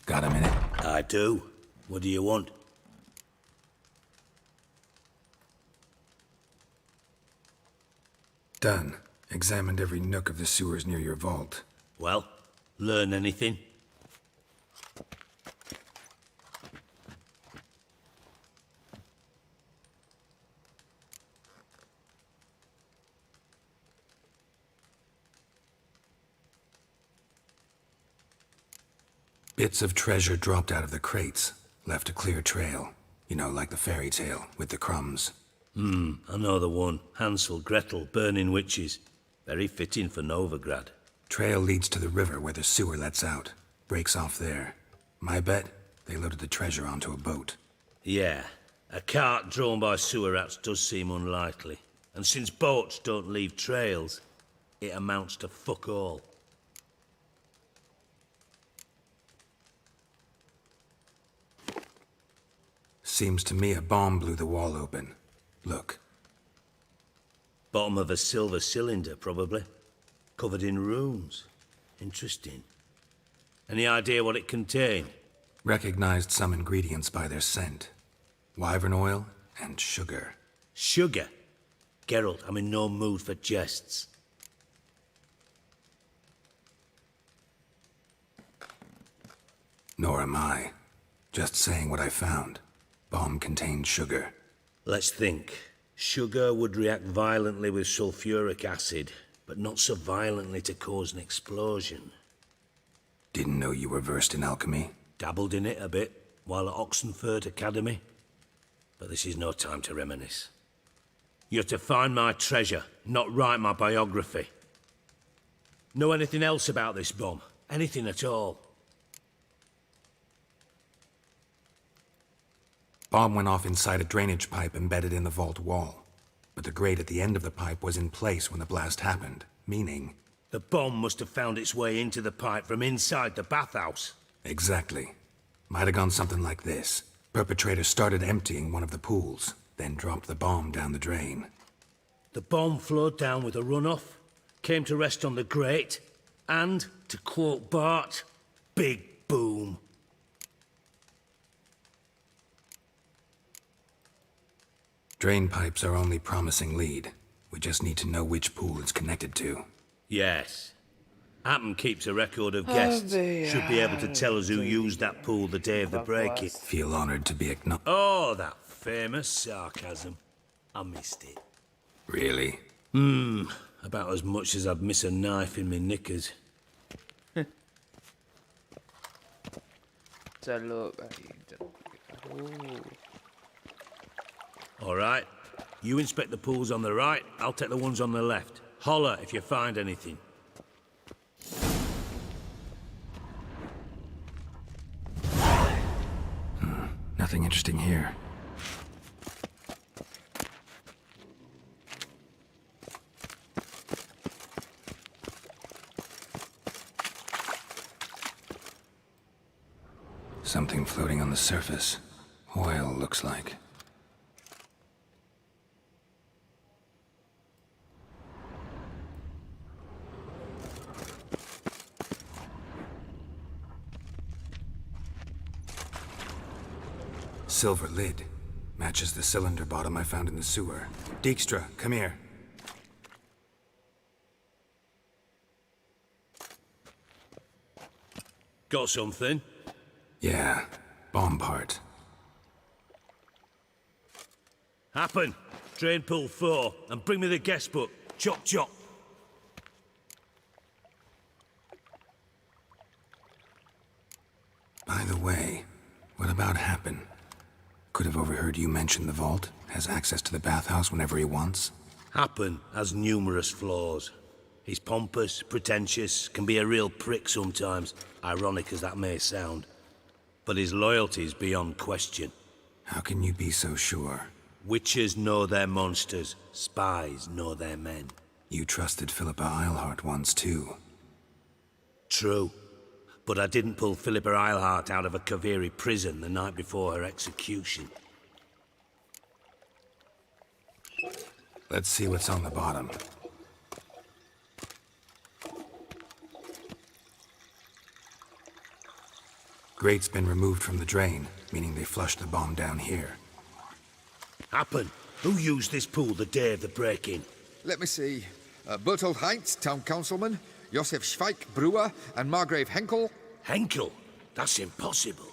Got a minute? I do. What do you want? Done. Examined every nook of the sewers near your vault. Well, learn anything? Bits of treasure dropped out of the crates, left a clear trail. You know, like the fairy tale, with the crumbs. I know the one. Hansel, Gretel, burning witches. Very fitting for Novigrad. Trail leads to the river where the sewer lets out. Breaks off there. My bet, they loaded the treasure onto a boat. Yeah, a cart drawn by sewer rats does seem unlikely. And since boats don't leave trails, it amounts to fuck all. Seems to me a bomb blew the wall open. Look. Bottom of a silver cylinder, probably. Covered in runes. Interesting. Any idea what it contained? Recognized some ingredients by their scent. Wyvern oil and sugar. Sugar? Geralt, I'm in no mood for jests. Nor am I. Just saying what I found. Bomb contained sugar. Let's think. Sugar would react violently with sulfuric acid, but not so violently to cause an explosion. Didn't know you were versed in alchemy. Dabbled in it a bit, while at Oxenford Academy. But this is no time to reminisce. You're to find my treasure, not write my biography. Know anything else about this bomb? Anything at all? Bomb went off inside a drainage pipe embedded in the vault wall. But the grate at the end of the pipe was in place when the blast happened, meaning... The bomb must have found its way into the pipe from inside the bathhouse. Exactly. Might have gone something like this. Perpetrator started emptying one of the pools, then dropped the bomb down the drain. The bomb flowed down with a runoff, came to rest on the grate, and, to quote Bart, big boom. Drain pipes are only promising lead. We just need to know which pool it's connected to. Yes. Hammond keeps a record of guests. Should be able to tell us who used that pool the day of the break-in. Feel honored to be acknowledged. Oh, that famous sarcasm. I missed it. Really? About as much as I'd miss a knife in my knickers. चलो भाई All right. You inspect the pools on the right, I'll take the ones on the left. Holler if you find anything. Nothing interesting here. Something floating on the surface. Oil, looks like. Silver lid. Matches the cylinder bottom I found in the sewer. Dijkstra, come here. Got something? Yeah, bomb part. Happen. Drain pool 4, and bring me the guest book. Chop chop. By the way, what about Happen? Could have overheard you mention the vault. Has access to the bathhouse whenever he wants. Happen has numerous flaws. He's pompous, pretentious, can be a real prick sometimes, ironic as that may sound. But his loyalty's beyond question. How can you be so sure? Witches know their monsters, spies know their men. You trusted Philippa Eilhart once too. True. But I didn't pull Philippa Eilhart out of a Kaviri prison the night before her execution. Let's see what's on the bottom. Grate's been removed from the drain, meaning they flushed the bomb down here. Happen. Who used this pool the day of the break-in? Let me see. Bertold Heinz, town councilman, Josef Schweik, brewer, and Margrave Henkel. Henkel? That's impossible.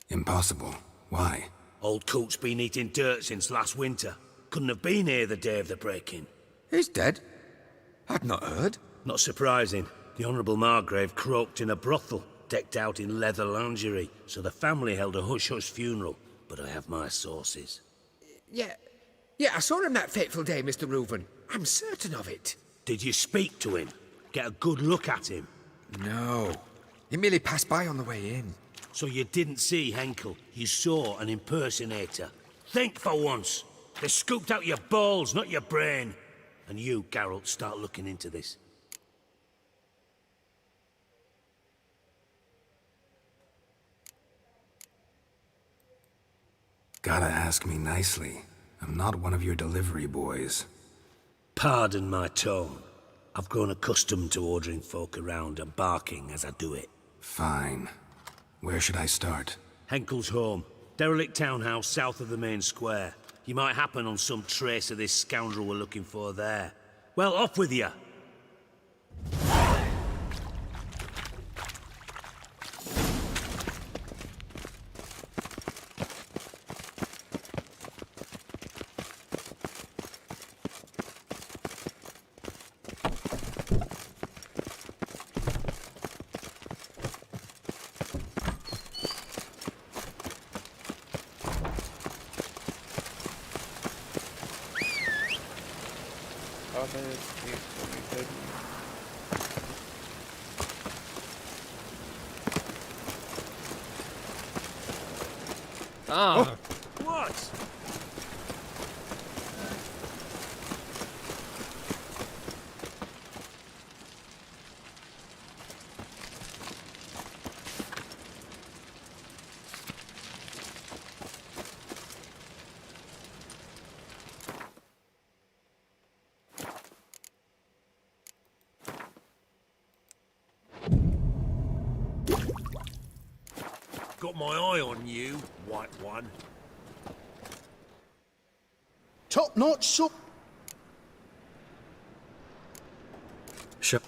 Impossible. Why? Old Coot's been eating dirt since last winter. Couldn't have been here the day of the break-in. He's dead? I'd not heard. Not surprising. The Honourable Margrave croaked in a brothel, decked out in leather lingerie, so the family held a hush-hush funeral. But I have my sources. Yeah, I saw him that fateful day, Mr. Reuven. I'm certain of it. Did you speak to him? Get a good look at him? No. He merely passed by on the way in. So you didn't see Henkel, you saw an impersonator. Think for once. They scooped out your balls, not your brain. And you, Geralt, start looking into this. Gotta ask me nicely. I'm not one of your delivery boys. Pardon my tone. I've grown accustomed to ordering folk around and barking as I do it. Fine. Where should I start? Henkel's home. Derelict townhouse south of the main square. You might happen on some trace of this scoundrel we're looking for there. Well, off with you! Ah! What? Got my eye on you, white one. Top-notch soup. Sure.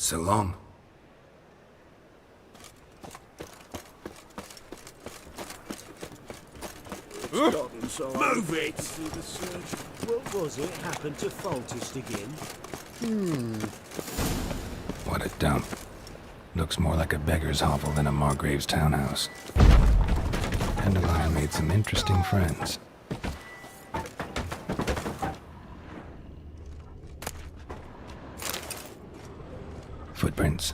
So long. Move it! What was it happened to Faltist again? What a dump. Looks more like a beggar's hovel than a Margrave's townhouse. Dandelion made some interesting friends. Footprints.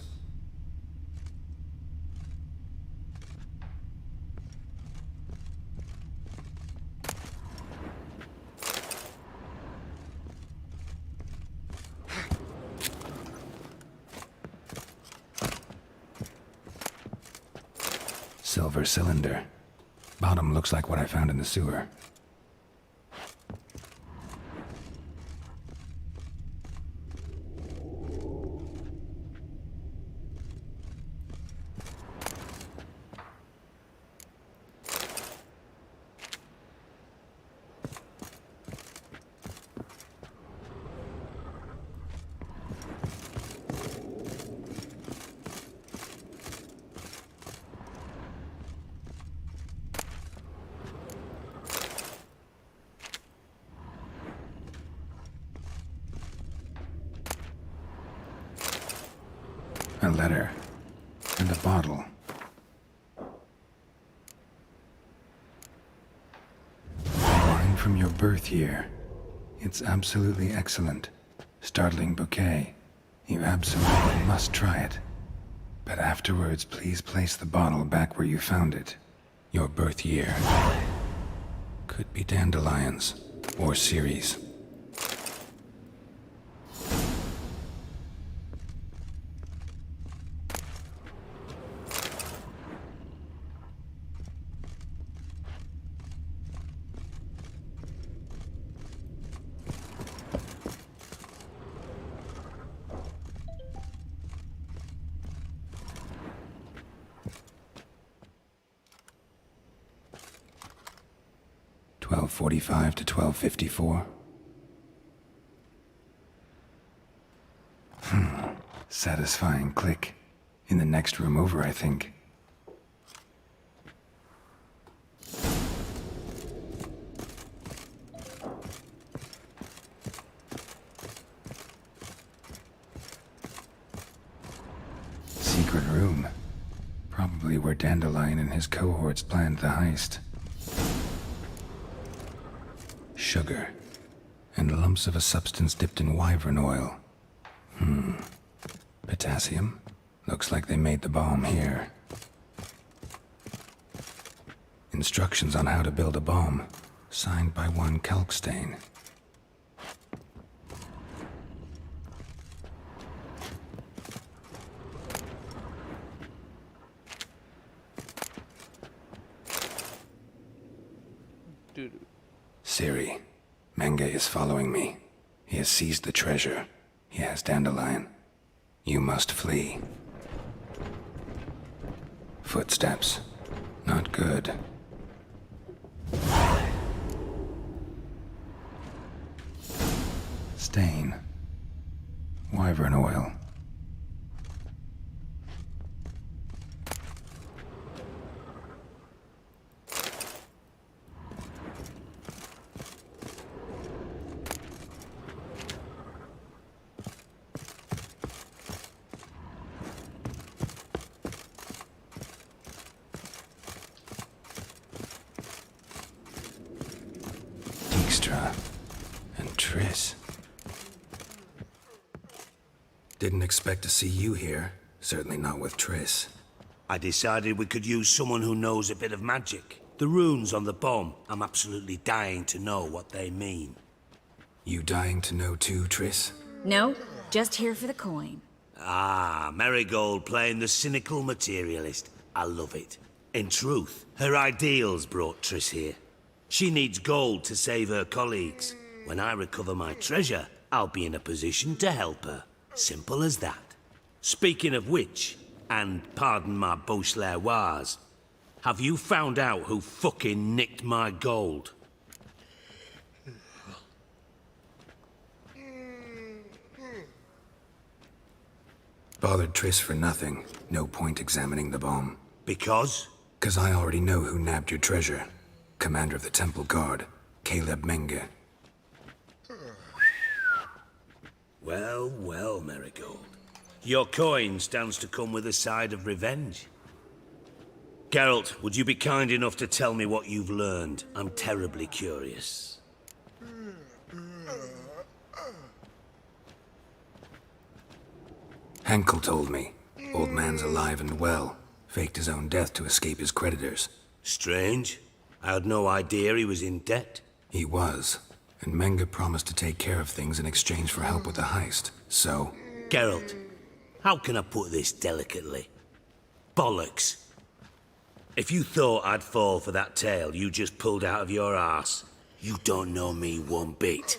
Silver cylinder. Bottom looks like what I found in the sewer. A letter. And a bottle. Wine from your birth year. It's absolutely excellent. Startling bouquet. You absolutely must try it. But afterwards, please place the bottle back where you found it. Your birth year. Could be dandelions. Or Ceres. .45 to 12:54. Satisfying click. In the next room over, I think. Secret room. Probably where Dandelion and his cohorts planned the heist. Sugar, and lumps of a substance dipped in wyvern oil. Potassium? Looks like they made the bomb here. Instructions on how to build a bomb, signed by one Kalkstain. Siri, Menge is following me. He has seized the treasure. He has Dandelion. You must flee. Footsteps. Not good. Stain. Wyvern oil. And Triss. Didn't expect to see you here. Certainly not with Triss. I decided we could use someone who knows a bit of magic. The runes on the bomb, I'm absolutely dying to know what they mean. You dying to know too, Triss? No, just here for the coin. Ah, Marigold playing the cynical materialist. I love it. In truth, her ideals brought Triss here. She needs gold to save her colleagues. When I recover my treasure, I'll be in a position to help her. Simple as that. Speaking of which, and pardon my Beauclervois, have you found out who fucking nicked my gold? Bothered Triss for nothing. No point examining the bomb. Because? 'Cause I already know who nabbed your treasure. Commander of the Temple Guard, Caleb Menge. Well, well, Marigold. Your coin stands to come with a side of revenge. Geralt, would you be kind enough to tell me what you've learned? I'm terribly curious. Henkel told me. Old man's alive and well. Faked his own death to escape his creditors. Strange. I had no idea he was in debt. He was. And Menge promised to take care of things in exchange for help with the heist. So... Geralt, how can I put this delicately? Bollocks. If you thought I'd fall for that tale you just pulled out of your arse, you don't know me one bit.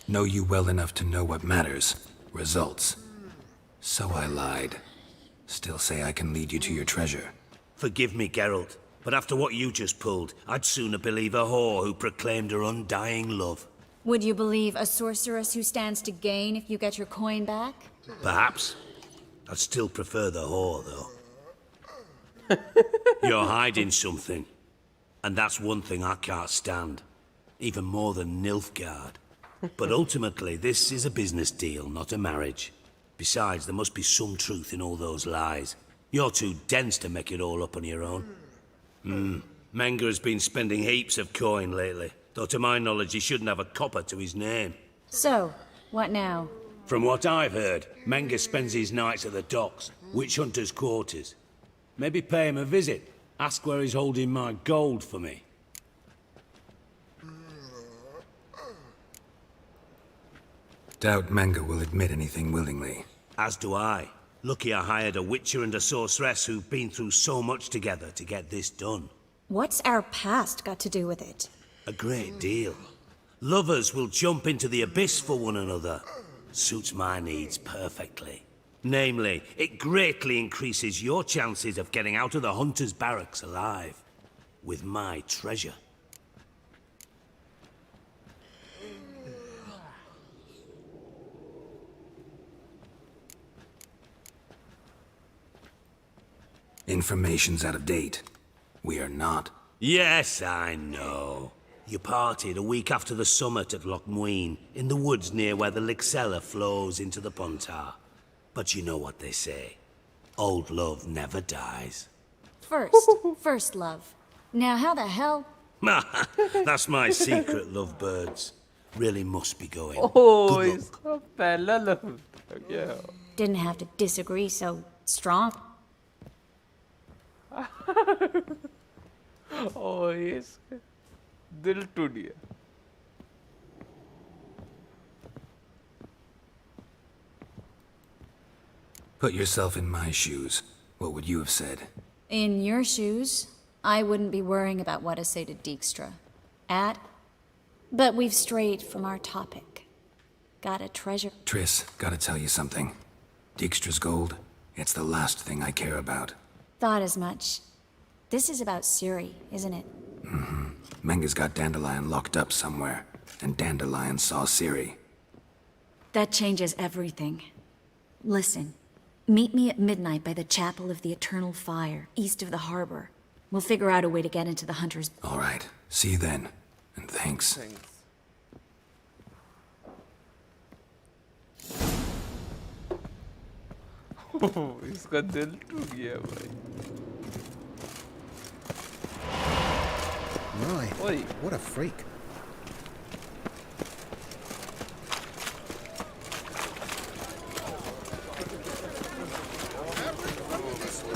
Know you well enough to know what matters. Results. So I lied. Still say I can lead you to your treasure. Forgive me, Geralt, but after what you just pulled, I'd sooner believe a whore who proclaimed her undying love. Would you believe a sorceress who stands to gain if you get your coin back? Perhaps. I'd still prefer the whore, though. You're hiding something. And that's one thing I can't stand. Even more than Nilfgaard. But ultimately, this is a business deal, not a marriage. Besides, there must be some truth in all those lies. You're too dense to make it all up on your own. Menge has been spending heaps of coin lately, though to my knowledge he shouldn't have a copper to his name. So, what now? From what I've heard, Menge spends his nights at the docks, witch hunters' quarters. Maybe pay him a visit. Ask where he's holding my gold for me. Doubt Menge will admit anything willingly. As do I. Lucky I hired a witcher and a sorceress who've been through so much together to get this done. What's our past got to do with it? A great deal. Lovers will jump into the abyss for one another. Suits my needs perfectly. Namely, it greatly increases your chances of getting out of the hunter's barracks alive. With my treasure. Information's out of date. We are not. Yes, I know. You partied a week after the summit at Loch Muine, in the woods near where the Lixella flows into the Pontar. But you know what they say. Old love never dies. First love. Now how the hell? That's my secret, lovebirds. Really must be going. Oh, इसका पहला love था क्या? Didn't have to disagree so strong. Oh, yes. दिल टूट गया. Put yourself in my shoes. What would you have said? In your shoes, I wouldn't be worrying about what to say to Dijkstra. But we've strayed from our topic. Got a treasure. Triss, gotta tell you something. Dijkstra's gold, it's the last thing I care about. Thought as much. This is about Ciri, isn't it? Menge's got Dandelion locked up somewhere, and Dandelion saw Ciri. That changes everything. Listen, meet me at midnight by the Chapel of the Eternal Fire, east of the harbor. We'll figure out a way to get into the Hunter's... All right. See you then. And thanks. इसका दिल टूट गया भाई. Right. Oi. What a freak.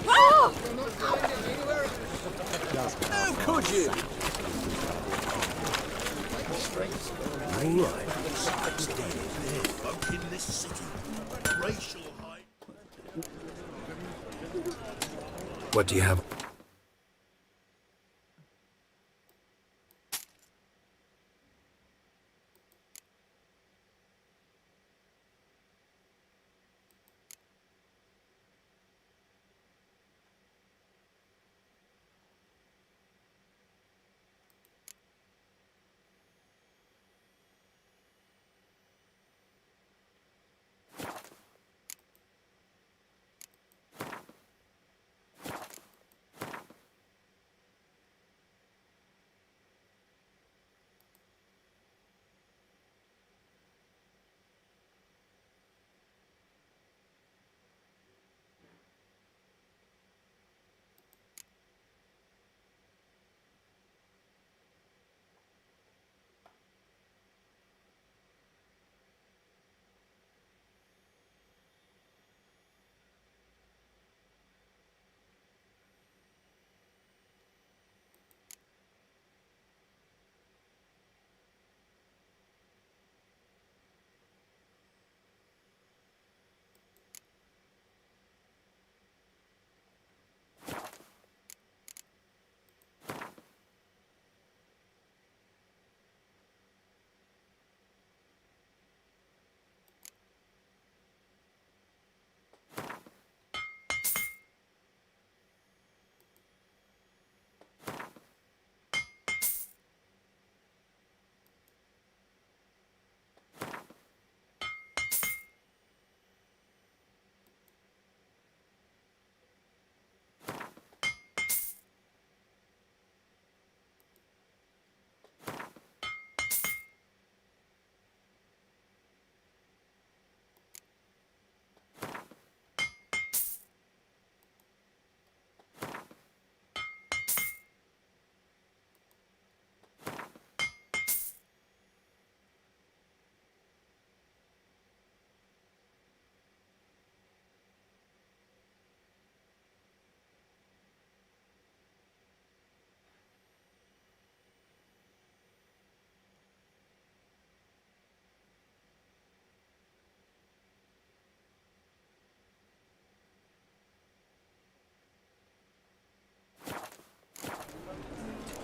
Oh! How could you? All right. Folk in this city. Racial high. What do you have?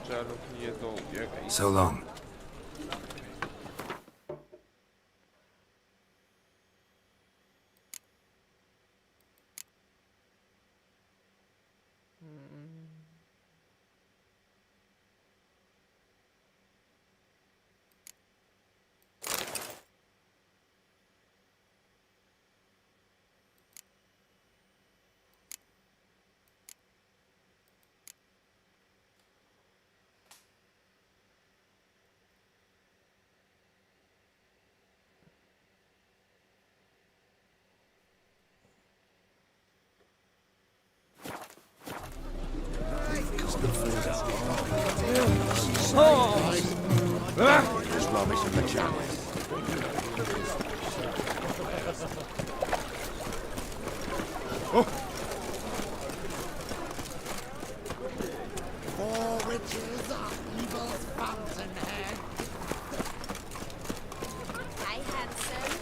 चलो ये तो हो गया guys. So long. There's rubbish in the channel. Four witches of evil's fountainhead. Hi, handsome.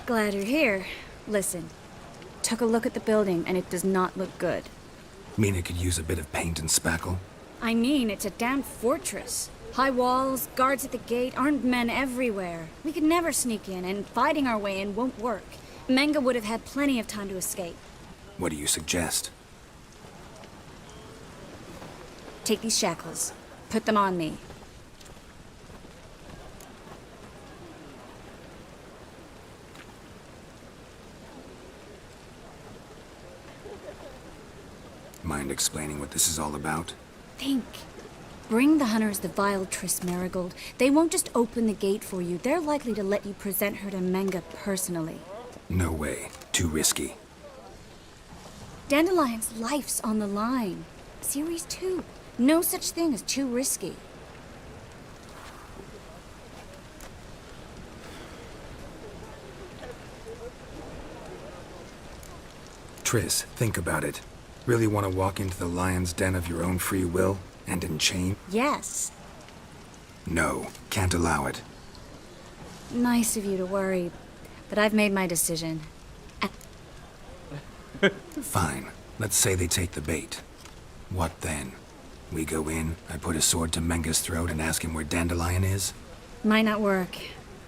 Glad you're here. Listen, took a look at the building and it does not look good. Mean it could use a bit of paint and spackle? I mean, it's a damn fortress. High walls, guards at the gate, armed men everywhere. We could never sneak in, and fighting our way in won't work. Menga would have had plenty of time to escape. What do you suggest? Take these shackles. Put them on me. Mind explaining what this is all about? Think. Bring the hunters the vile Triss Marigold. They won't just open the gate for you. They're likely to let you present her to Menga personally. No way. Too risky. Dandelion's life's on the line. Series 2. No such thing as too risky. Triss, think about it. Really want to walk into the lion's den of your own free will and in chain? Yes. No, can't allow it. Nice of you to worry, but I've made my decision. Fine. Let's say they take the bait. What then? We go in, I put a sword to Menga's throat and ask him where Dandelion is? Might not work.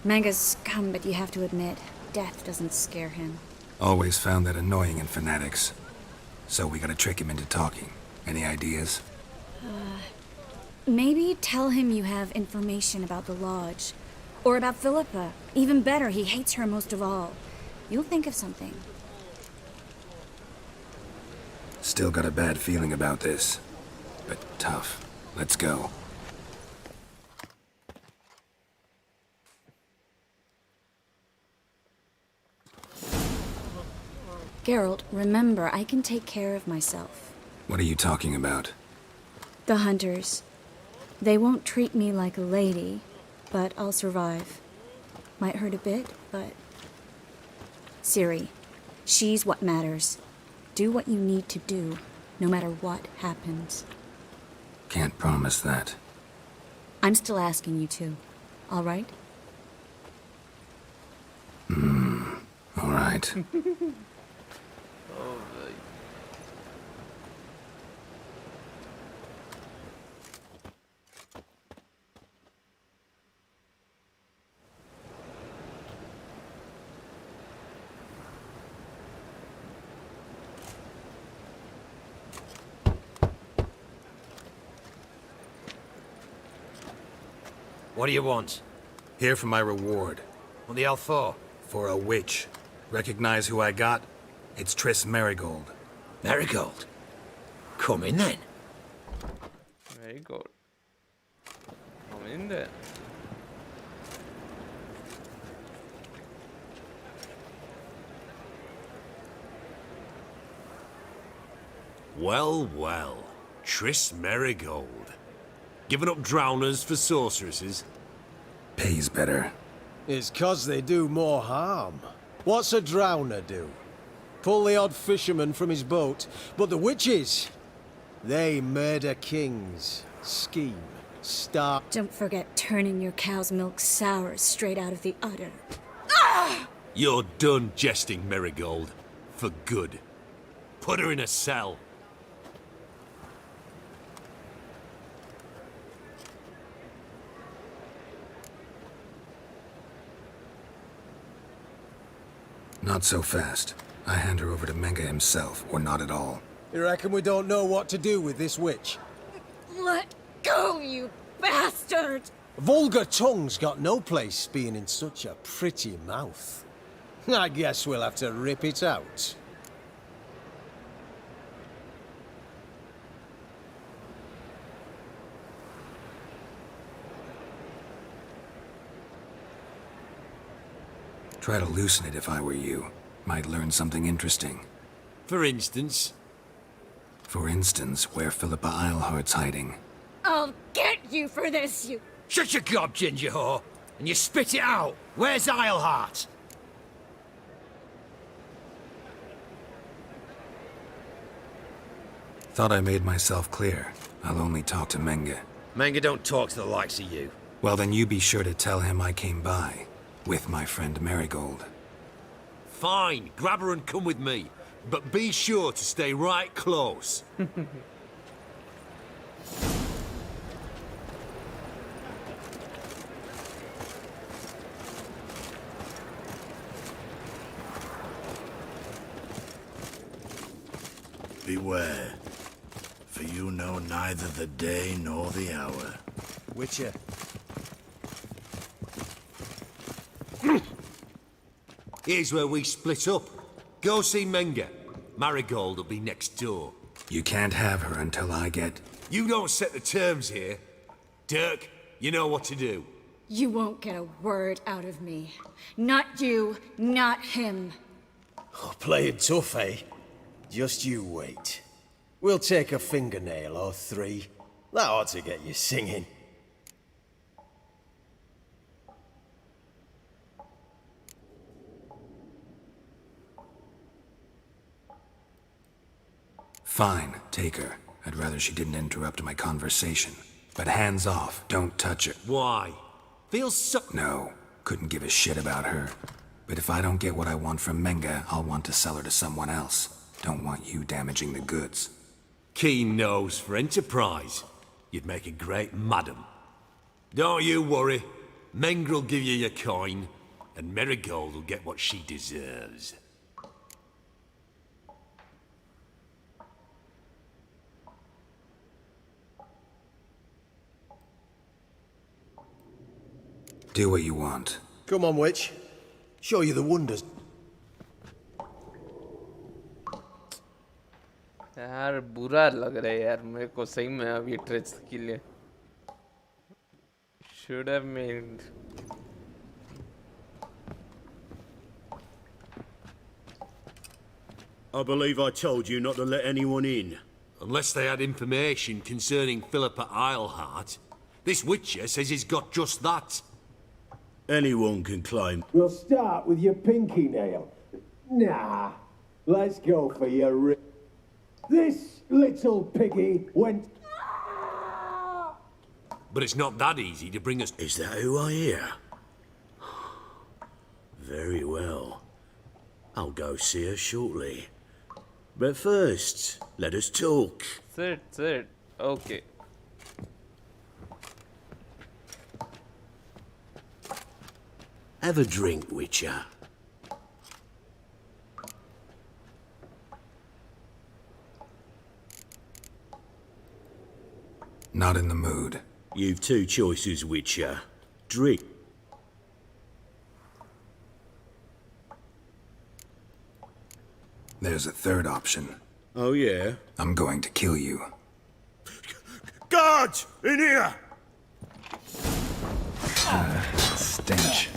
Menga's scum, but you have to admit, death doesn't scare him. Always found that annoying in fanatics. So we gotta trick him into talking. Any ideas? Maybe tell him you have information about the Lodge. Or about Philippa. Even better, he hates her most of all. You'll think of something. Still got a bad feeling about this. But tough. Let's go. Geralt, remember, I can take care of myself. What are you talking about? The hunters. They won't treat me like a lady, but I'll survive. Might hurt a bit, but... Ciri, she's what matters. Do what you need to do, no matter what happens. Can't promise that. I'm still asking you to, all right? All right. What do you want? Here for my reward. What the hell for? For a witch. Recognize who I got? It's Triss Marigold. Marigold? Come in then. Marigold. Come in then. Well, well. Triss Marigold. Giving up drowners for sorceresses? Pays better. It's 'cause they do more harm. What's a drowner do? Pull the odd fisherman from his boat. But the witches, they murder kings, scheme, Stop. Don't forget turning your cow's milk sour straight out of the udder. You're done jesting, Marigold. For good. Put her in a cell. Not so fast. I hand her over to Menga himself, or not at all. You reckon we don't know what to do with this witch? Let go, you bastard! Vulgar tongue's got no place being in such a pretty mouth. I guess we'll have to rip it out. Try to loosen it if I were you. Might learn something interesting. For instance? For instance, where Philippa Eilhart's hiding. I'll get you for this, you... Shut your gob, ginger whore, and you spit it out. Where's Eilhart? Thought I made myself clear. I'll only talk to Menga. Menga don't talk to the likes of you. Well, then you be sure to tell him I came by. With my friend Marigold. Fine, grab her and come with me. But be sure to stay right close. Beware, for you know neither the day nor the hour. Witcher. Here's where we split up. Go see Menga. Marigold will be next door. You can't have her until I get... You don't set the terms here. Dirk, you know what to do. You won't get a word out of me. Not you, not him. Oh, playing tough, eh? Just you wait. We'll take a fingernail or three. That ought to get you singing. Fine, take her. I'd rather she didn't interrupt my conversation. But hands off, don't touch her. Why? Feels so... No, couldn't give a shit about her. But if I don't get what I want from Menga, I'll want to sell her to someone else. Don't want you damaging the goods. Keen nose for enterprise. You'd make a great madam. Don't you worry. Mengrel give you your coin, and Marigold will get what she deserves. Do what you want. Come on, witch. Show you the wonders. यार बुरा लग रहा है यार मेरे को सही में अभी ट्रेस के लिए should have made I believe I told you not to let anyone in. Unless they had information concerning Philippa Eilhart. This Witcher says he's got just that. Anyone can claim. We'll start with your pinky nail. Nah, let's go for your This little piggy went... But it's not that easy to bring us... Is that who I hear? Very well. I'll go see her shortly. But first, let us talk. Sit. Okay. Have a drink, Witcher. Not in the mood. You've two choices, Witcher. Drink. There's a third option. Oh, yeah? I'm going to kill you. Guards! In here! Stench.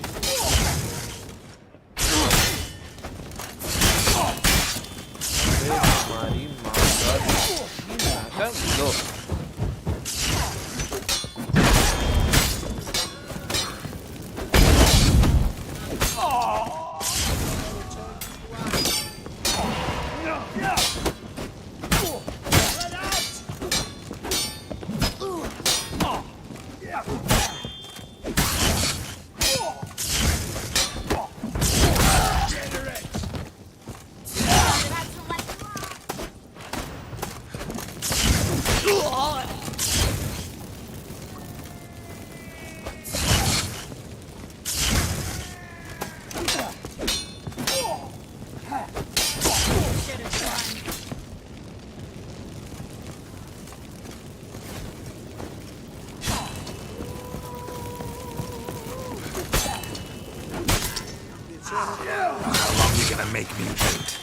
How long you gonna make me wait?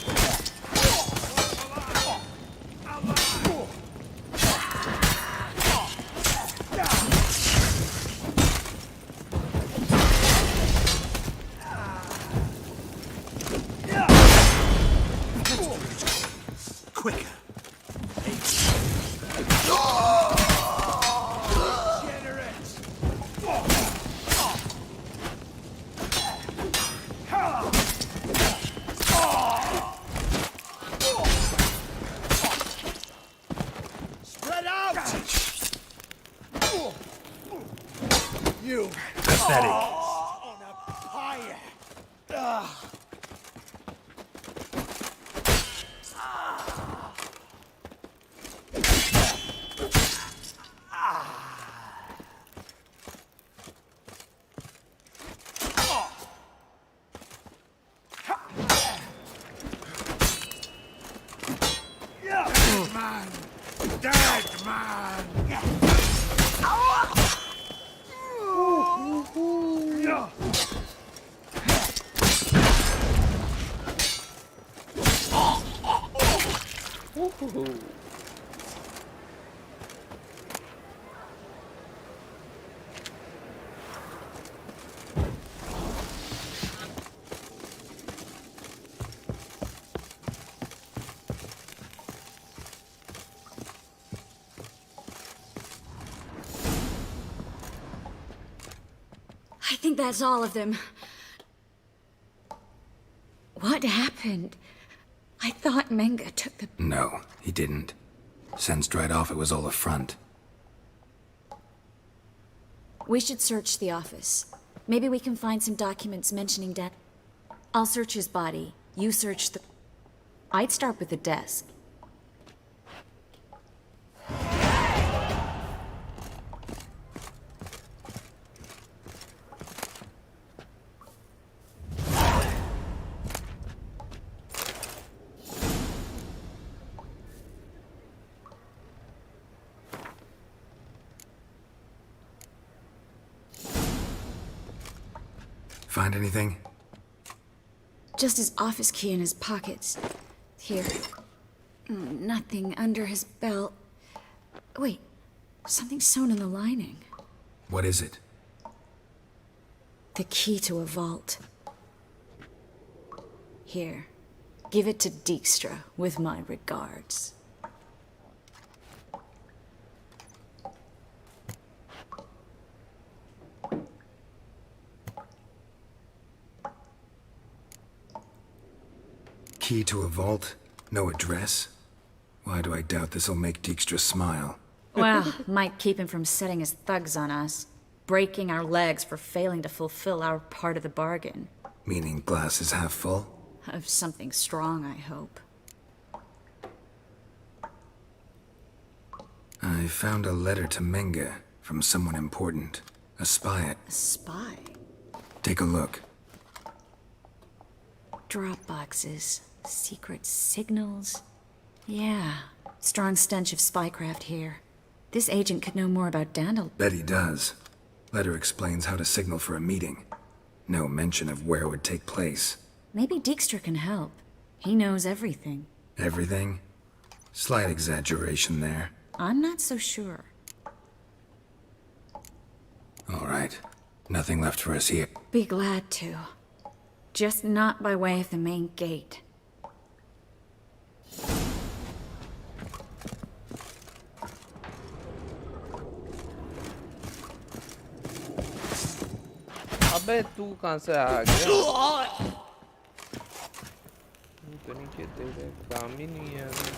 Quicker. Spread out! You Pathetic. on a pyre. Dead man! Dead man! I think that's all of them. What happened? I thought Menga took the... No, he didn't. Sensed right off it was all a front. We should search the office. Maybe we can find some documents mentioning death. I'll search his body. You search the... I'd start with the desk. Find anything? Just his office key in his pockets. Here. Nothing under his belt. Wait, something sewn in the lining. What is it? The key to a vault. Here. Give it to Dijkstra with my regards. Key to a vault? No address? Why do I doubt this'll make Dijkstra smile? Well, might keep him from setting his thugs on us. Breaking our legs for failing to fulfill our part of the bargain. Meaning glass is half full? Of something strong, I hope. I found a letter to Menga from someone important. A spy. A spy? Take a look. Drop boxes. Secret signals. Yeah. Strong stench of spycraft here. This agent could know more about Dandel. Bet he does. Letter explains how to signal for a meeting. No mention of where it would take place. Maybe Dijkstra can help. He knows everything. Everything? Slight exaggeration there. I'm not so sure. All right. Nothing left for us here. Be glad to. Just not by way of the main gate. अबे तू कहाँ से आ गया? तो नीचे तेरे काम ही नहीं है अभी।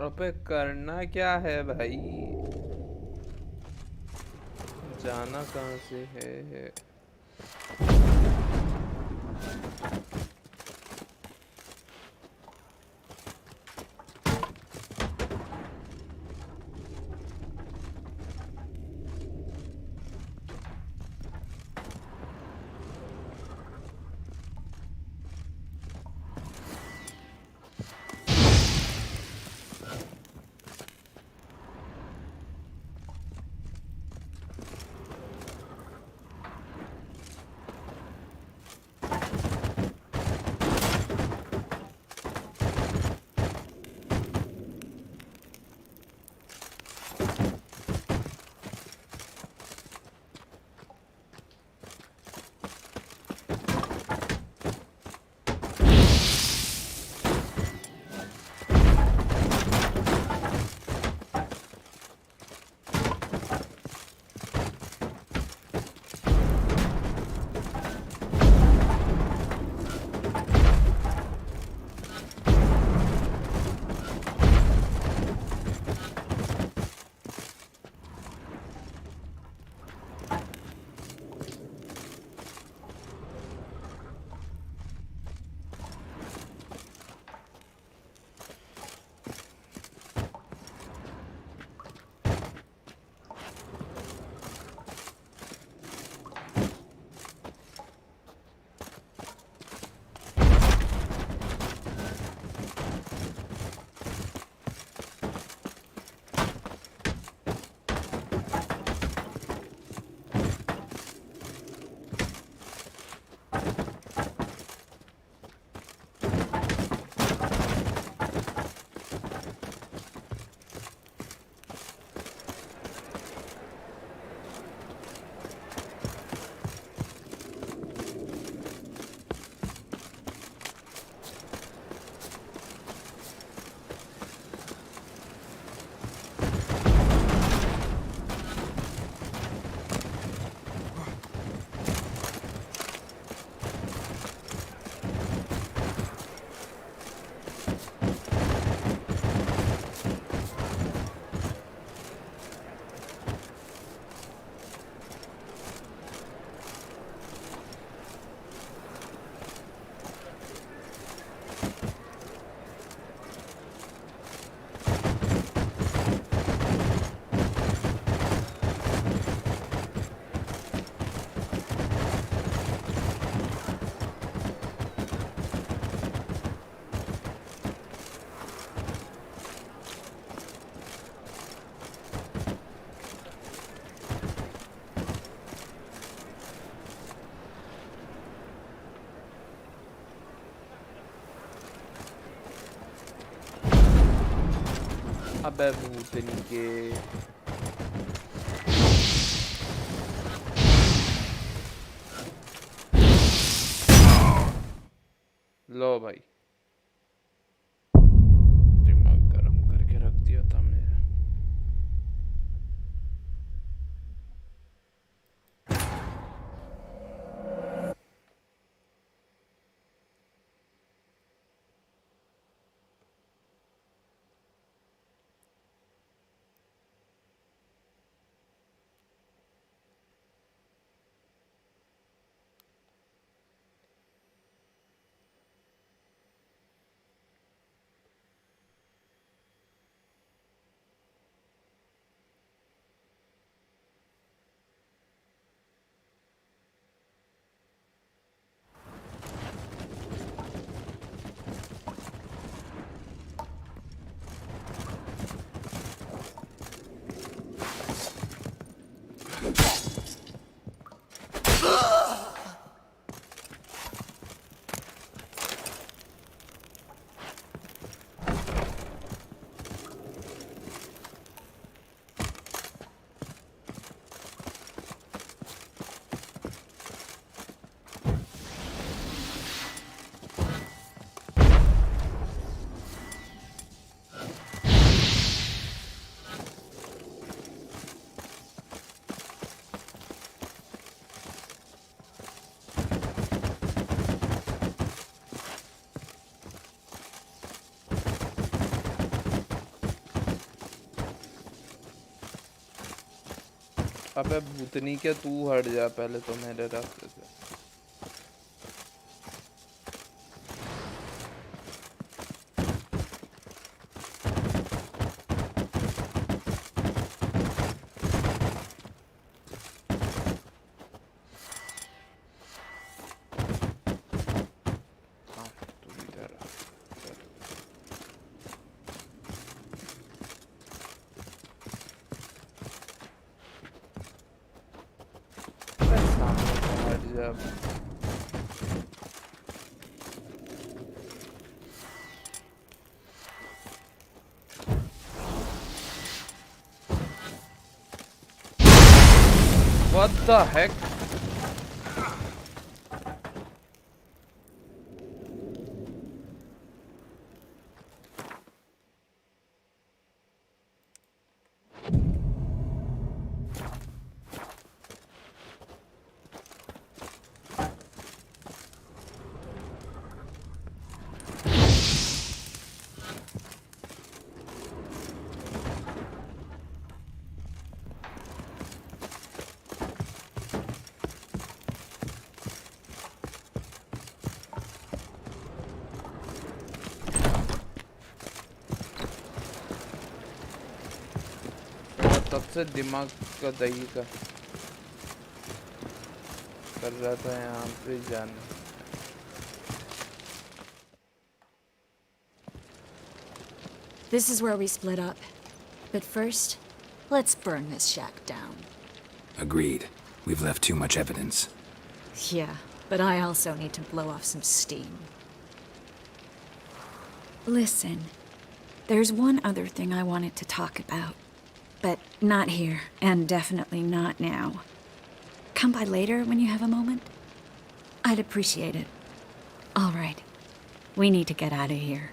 अबे करना क्या है भाई? जाना कहाँ से है? अबे भूतनी के लो भाई, दिमाग गरम करके रख दिया था मेरा। अबे भूतनी के तू हट जा पहले तो मेरे रास्ते से। What the heck? तब से दिमाग का दही का कर रहा था यहाँ पे जाने। This is where we split up. But first, let's burn this shack down. Agreed. We've left too much evidence. Yeah, but I also need to blow off some steam. Listen, there's one other thing I wanted to talk about. But not here, and definitely not now. Come by later when you have a moment? I'd appreciate it. All right. We need to get out of here.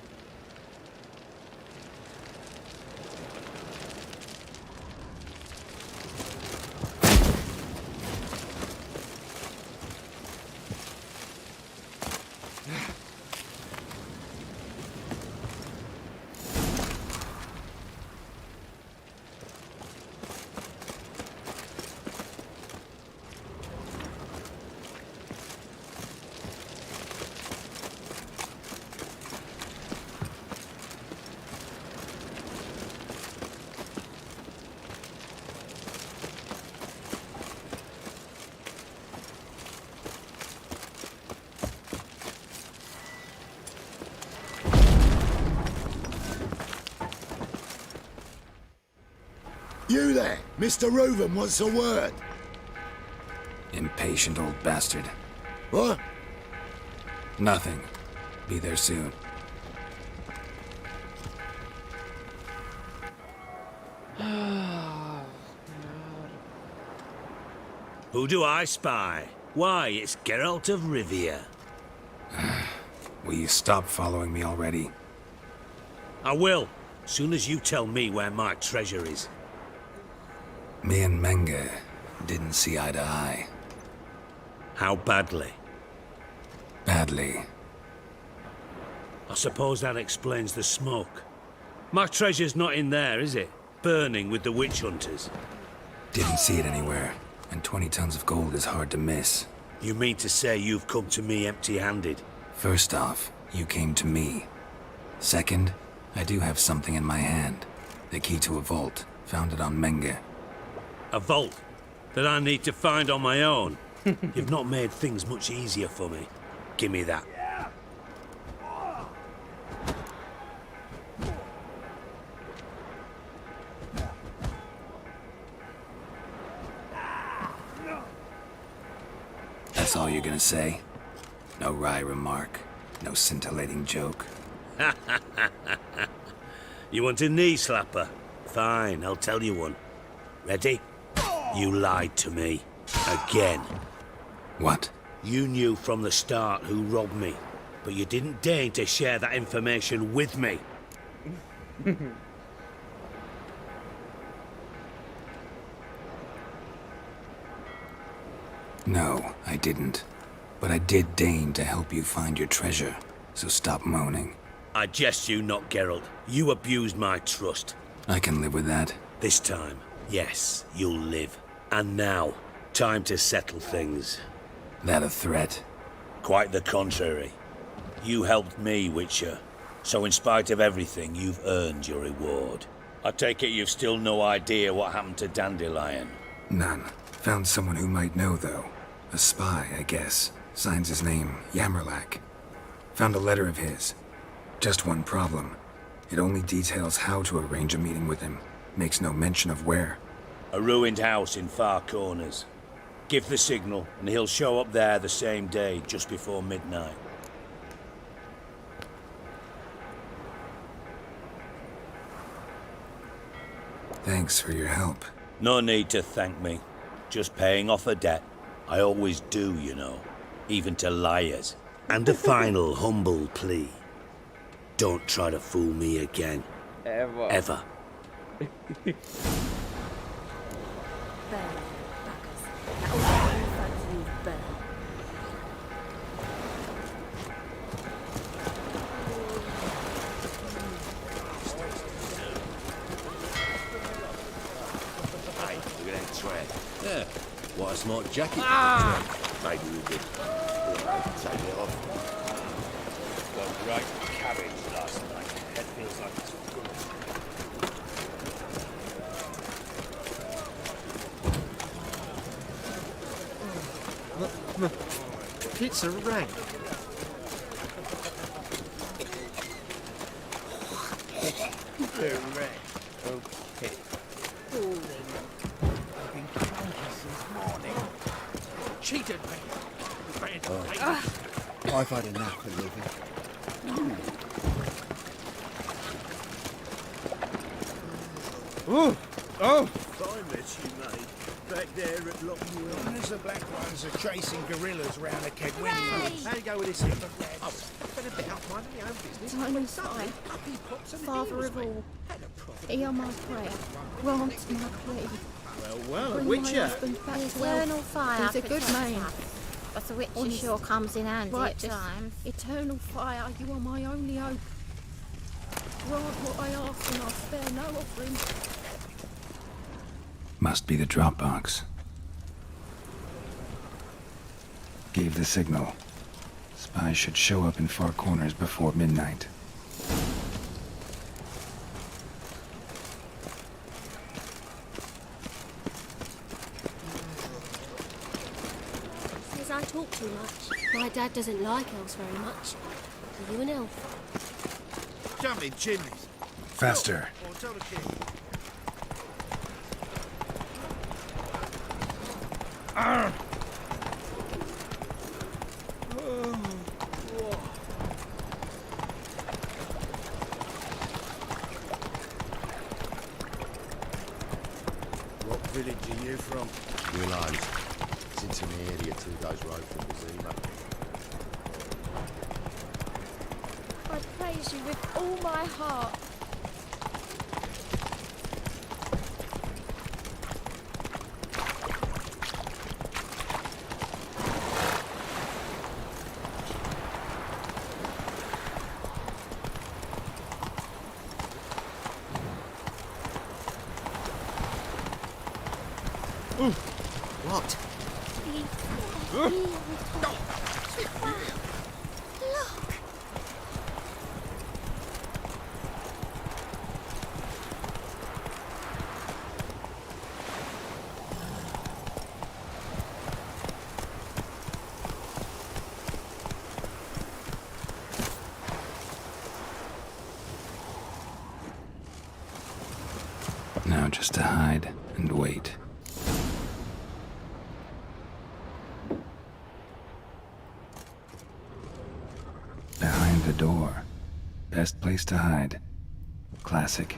You there, Mr. Reuven wants a word. Impatient old bastard. What? Nothing. Be there soon. Who do I spy? Why, it's Geralt of Rivia. Will you stop following me already? I will, soon as you tell me where my treasure is. Me and Menge didn't see eye to eye. How badly? Badly. I suppose that explains the smoke. My treasure's not in there, is it? Burning with the witch hunters. Didn't see it anywhere, and 20 tons of gold is hard to miss. You mean to say you've come to me empty-handed? First off, you came to me. Second, I do have something in my hand. The key to a vault, found it on Menge. A vault that I need to find on my own? You've not made things much easier for me. Give me that. That's all you're gonna say? No wry remark, no scintillating joke. You want a knee slapper? Fine, I'll tell you one. Ready? You lied to me. Again. What? You knew from the start who robbed me, but you didn't deign to share that information with me. No, I didn't. But I did deign to help you find your treasure, so stop moaning. I jest you not, Geralt. You abused my trust. I can live with that. This time, yes, you'll live. And now, time to settle things. That a threat? Quite the contrary. You helped me, Witcher. So in spite of everything, you've earned your reward. I take it you've still no idea what happened to Dandelion? None. Found someone who might know, though. A spy, I guess. Signs his name, Yammerlack. Found a letter of his. Just one problem. It only details how to arrange a meeting with him. Makes no mention of where. A ruined house in Far Corners. Give the signal, and he'll show up there the same day, just before midnight. Thanks for your help. No need to thank me. Just paying off a debt. I always do, you know. Even to liars. And a final humble plea. Don't try to fool me again. Ever. Ever. Hey, look at that trap. Yeah, what a smart jacket. Maybe we could take it off. Got right cabbage last night. Head feels like it's good. It's a rank. Okay. I've been cranky since morning. Cheated me. I've had enough of living. Oh! Oh! Time that you made. Back there at Lockwood. As the black ones are chasing gorillas round a keg window. How you go with this here? Oh, been a bit out minding my own business. Tiny fire, Father of all, hear my prayer, grant my plea. Well, a Bring my witcher. husband back to Eternal health. fire He's a good man. But the witcher Honest, sure comes in handy at righteous, times. eternal fire, you are my only hope. Grant what I ask and I'll spare no offering. Must be the drop box. Gave the signal. Spies should show up in Far Corners before midnight. Says I talk too much. My dad doesn't like elves very much. Are you an elf? Jumping chimneys. Faster. Or tell the king. Arr! What village are you from? Willows. It's into the area 2 days road from Bazima. I praise you with all my heart. What? Now just to hide and wait. Behind the door. Best place to hide. Classic.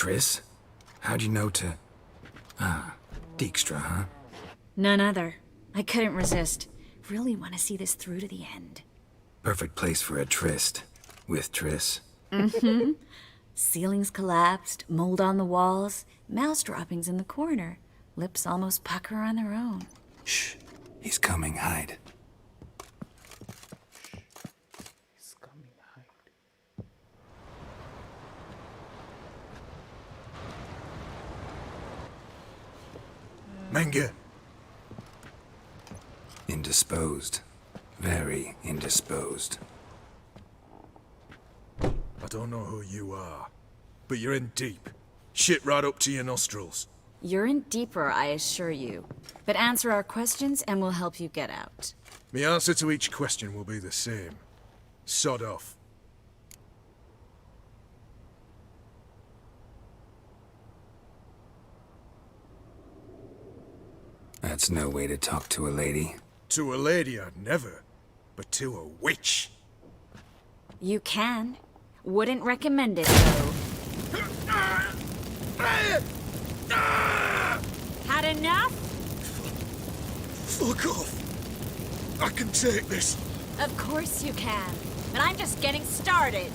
Triss? How'd you know to... Ah, Dijkstra, huh? None other. I couldn't resist. Really want to see this through to the end. Perfect place for a tryst. With Triss. Mm-hmm. Ceilings collapsed, mold on the walls, mouse droppings in the corner. Lips almost pucker on their own. Shh. He's coming, hide. Menge. Indisposed. Very indisposed. I don't know who you are, but you're in deep. Shit right up to your nostrils. You're in deeper, I assure you. But answer our questions and we'll help you get out. The answer to each question will be the same. Sod off. That's no way to talk to a lady. To a lady, I'd never. But to a witch. You can. Wouldn't recommend it, though. Had enough? Fuck off. I can take this. Of course you can. But I'm just getting started.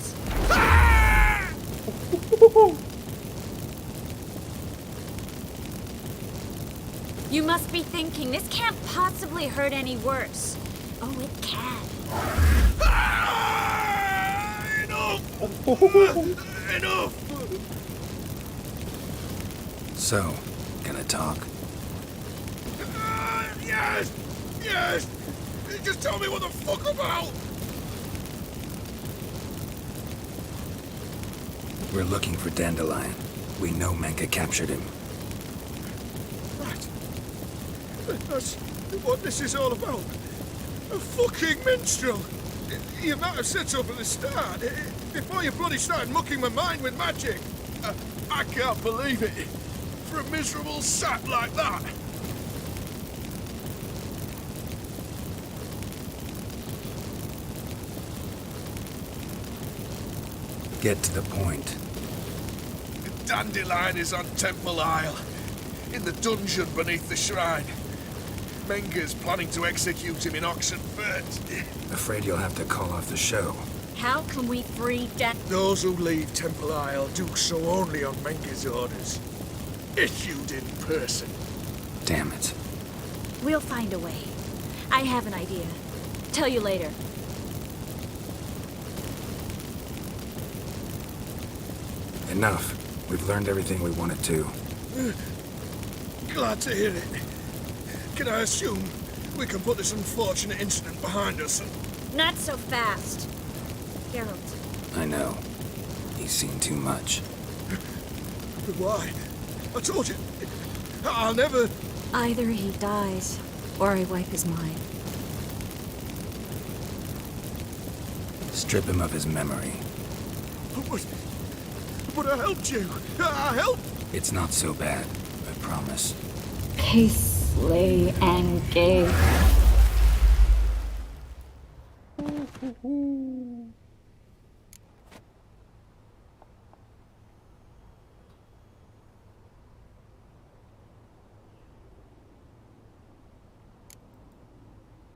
You must be thinking, this can't possibly hurt any worse. Oh, it can. Enough! Enough! So, gonna talk? Yes! Yes! Just tell me what the fuck about! We're looking for Dandelion. We know Menge captured him. That's what this is all about. A fucking minstrel! You might have said so from the start, before you bloody started mucking my mind with magic. I can't believe it. For a miserable sap like that. Get to the point. Dandelion is on Temple Isle, in the dungeon beneath the shrine. Menge's planning to execute him in Oxenfurt. Afraid you'll have to call off the show. How can we free Those who leave Temple Isle do so only on Menge's orders. Issued in person. Damn it. We'll find a way. I have an idea. Tell you later. Enough. We've learned everything we wanted to. Glad to hear it. Can I assume we can put this unfortunate incident behind us and... Not so fast. Geralt. I know. He's seen too much. But why? I told you. I'll never... Either he dies, or I wipe his mind. Strip him of his memory. But I helped you. I helped. It's not so bad, I promise. Peacefully and gay.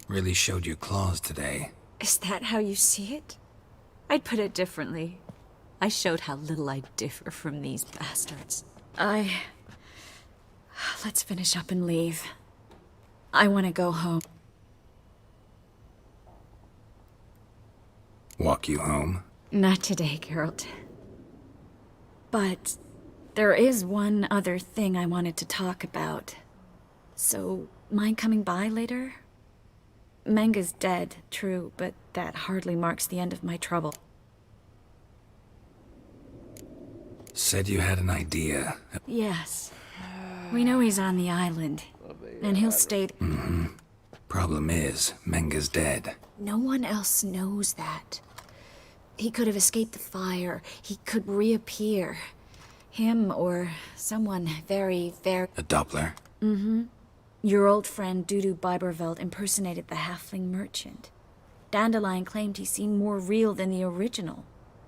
Really showed your claws today. Is that how you see it? I'd put it differently. I showed how little I differ from these bastards. Let's finish up and leave. I want to go home. Walk you home? Not today, Geralt. But there is one other thing I wanted to talk about. So, mind coming by later? Menge's dead, true, but that hardly marks the end of my trouble. Said you had an idea. Yes. We know he's on the island, and he'll stay... Mm-hmm. Problem is, Menge's dead. No one else knows that. He could have escaped the fire. He could reappear. Him or someone very, very... A Doppler? Mm-hmm. Your old friend Dudu Biberveld impersonated the halfling merchant. Dandelion claimed he seemed more real than the original.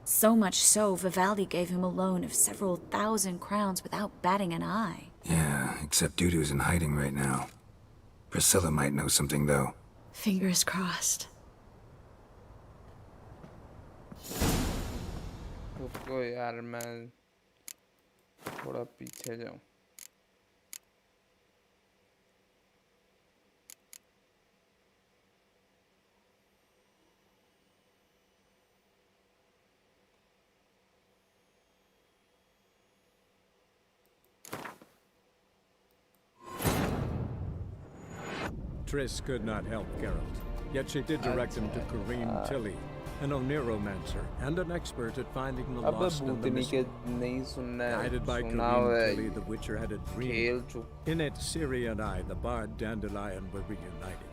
So much so, Vivaldi gave him a loan of several thousand crowns without batting an eye. Yeah, except Dudu's in hiding right now. Priscilla might know something, though. Fingers crossed. रुको यार मैं थोड़ा पीछे जाऊं. Triss could not help Geralt, yet she did direct him to Kareem Tilly, an Oneiromancer and an expert at finding the lost and the missing. Guided by Kareem Tilly, the Witcher had a dream. In it, Ciri and I, the bard Dandelion, were reunited.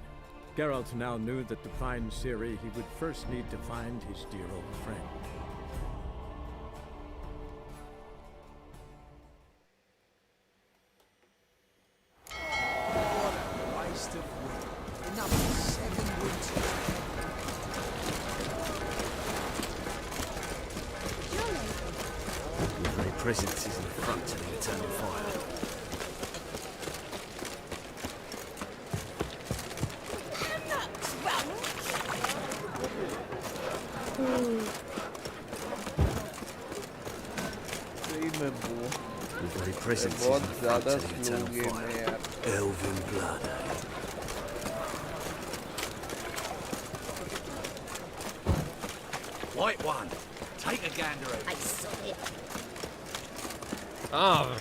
Geralt now knew that to find Ciri, he would first need to find his dear old friend. Presence is in the front to the eternal fire. Your very presence is in the front to the eternal fire. Elven blood, eh? White one, take a gander at it. I saw it. Oh.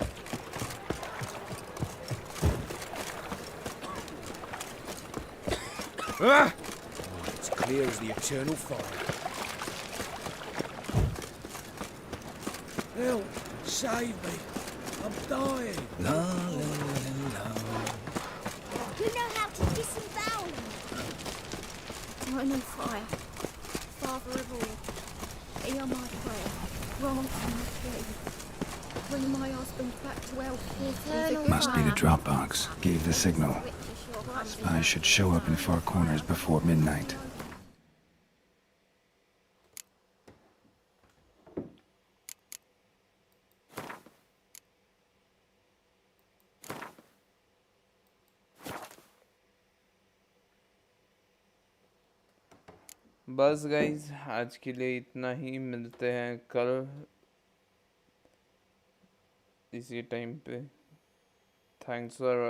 Ah! Oh, it's clear as the eternal fire. Help! Save me! I'm dying! La la la. You know how to disembowel him. Eternal fire, Father of all, hear my prayer, grant my plea. Bring my husband back to health. Must be the Dropbox. Gave the signal. Spies should show up in far corners before midnight. बस guys आज के लिए इतना ही. मिलते हैं कल इसी time पे. Thanks for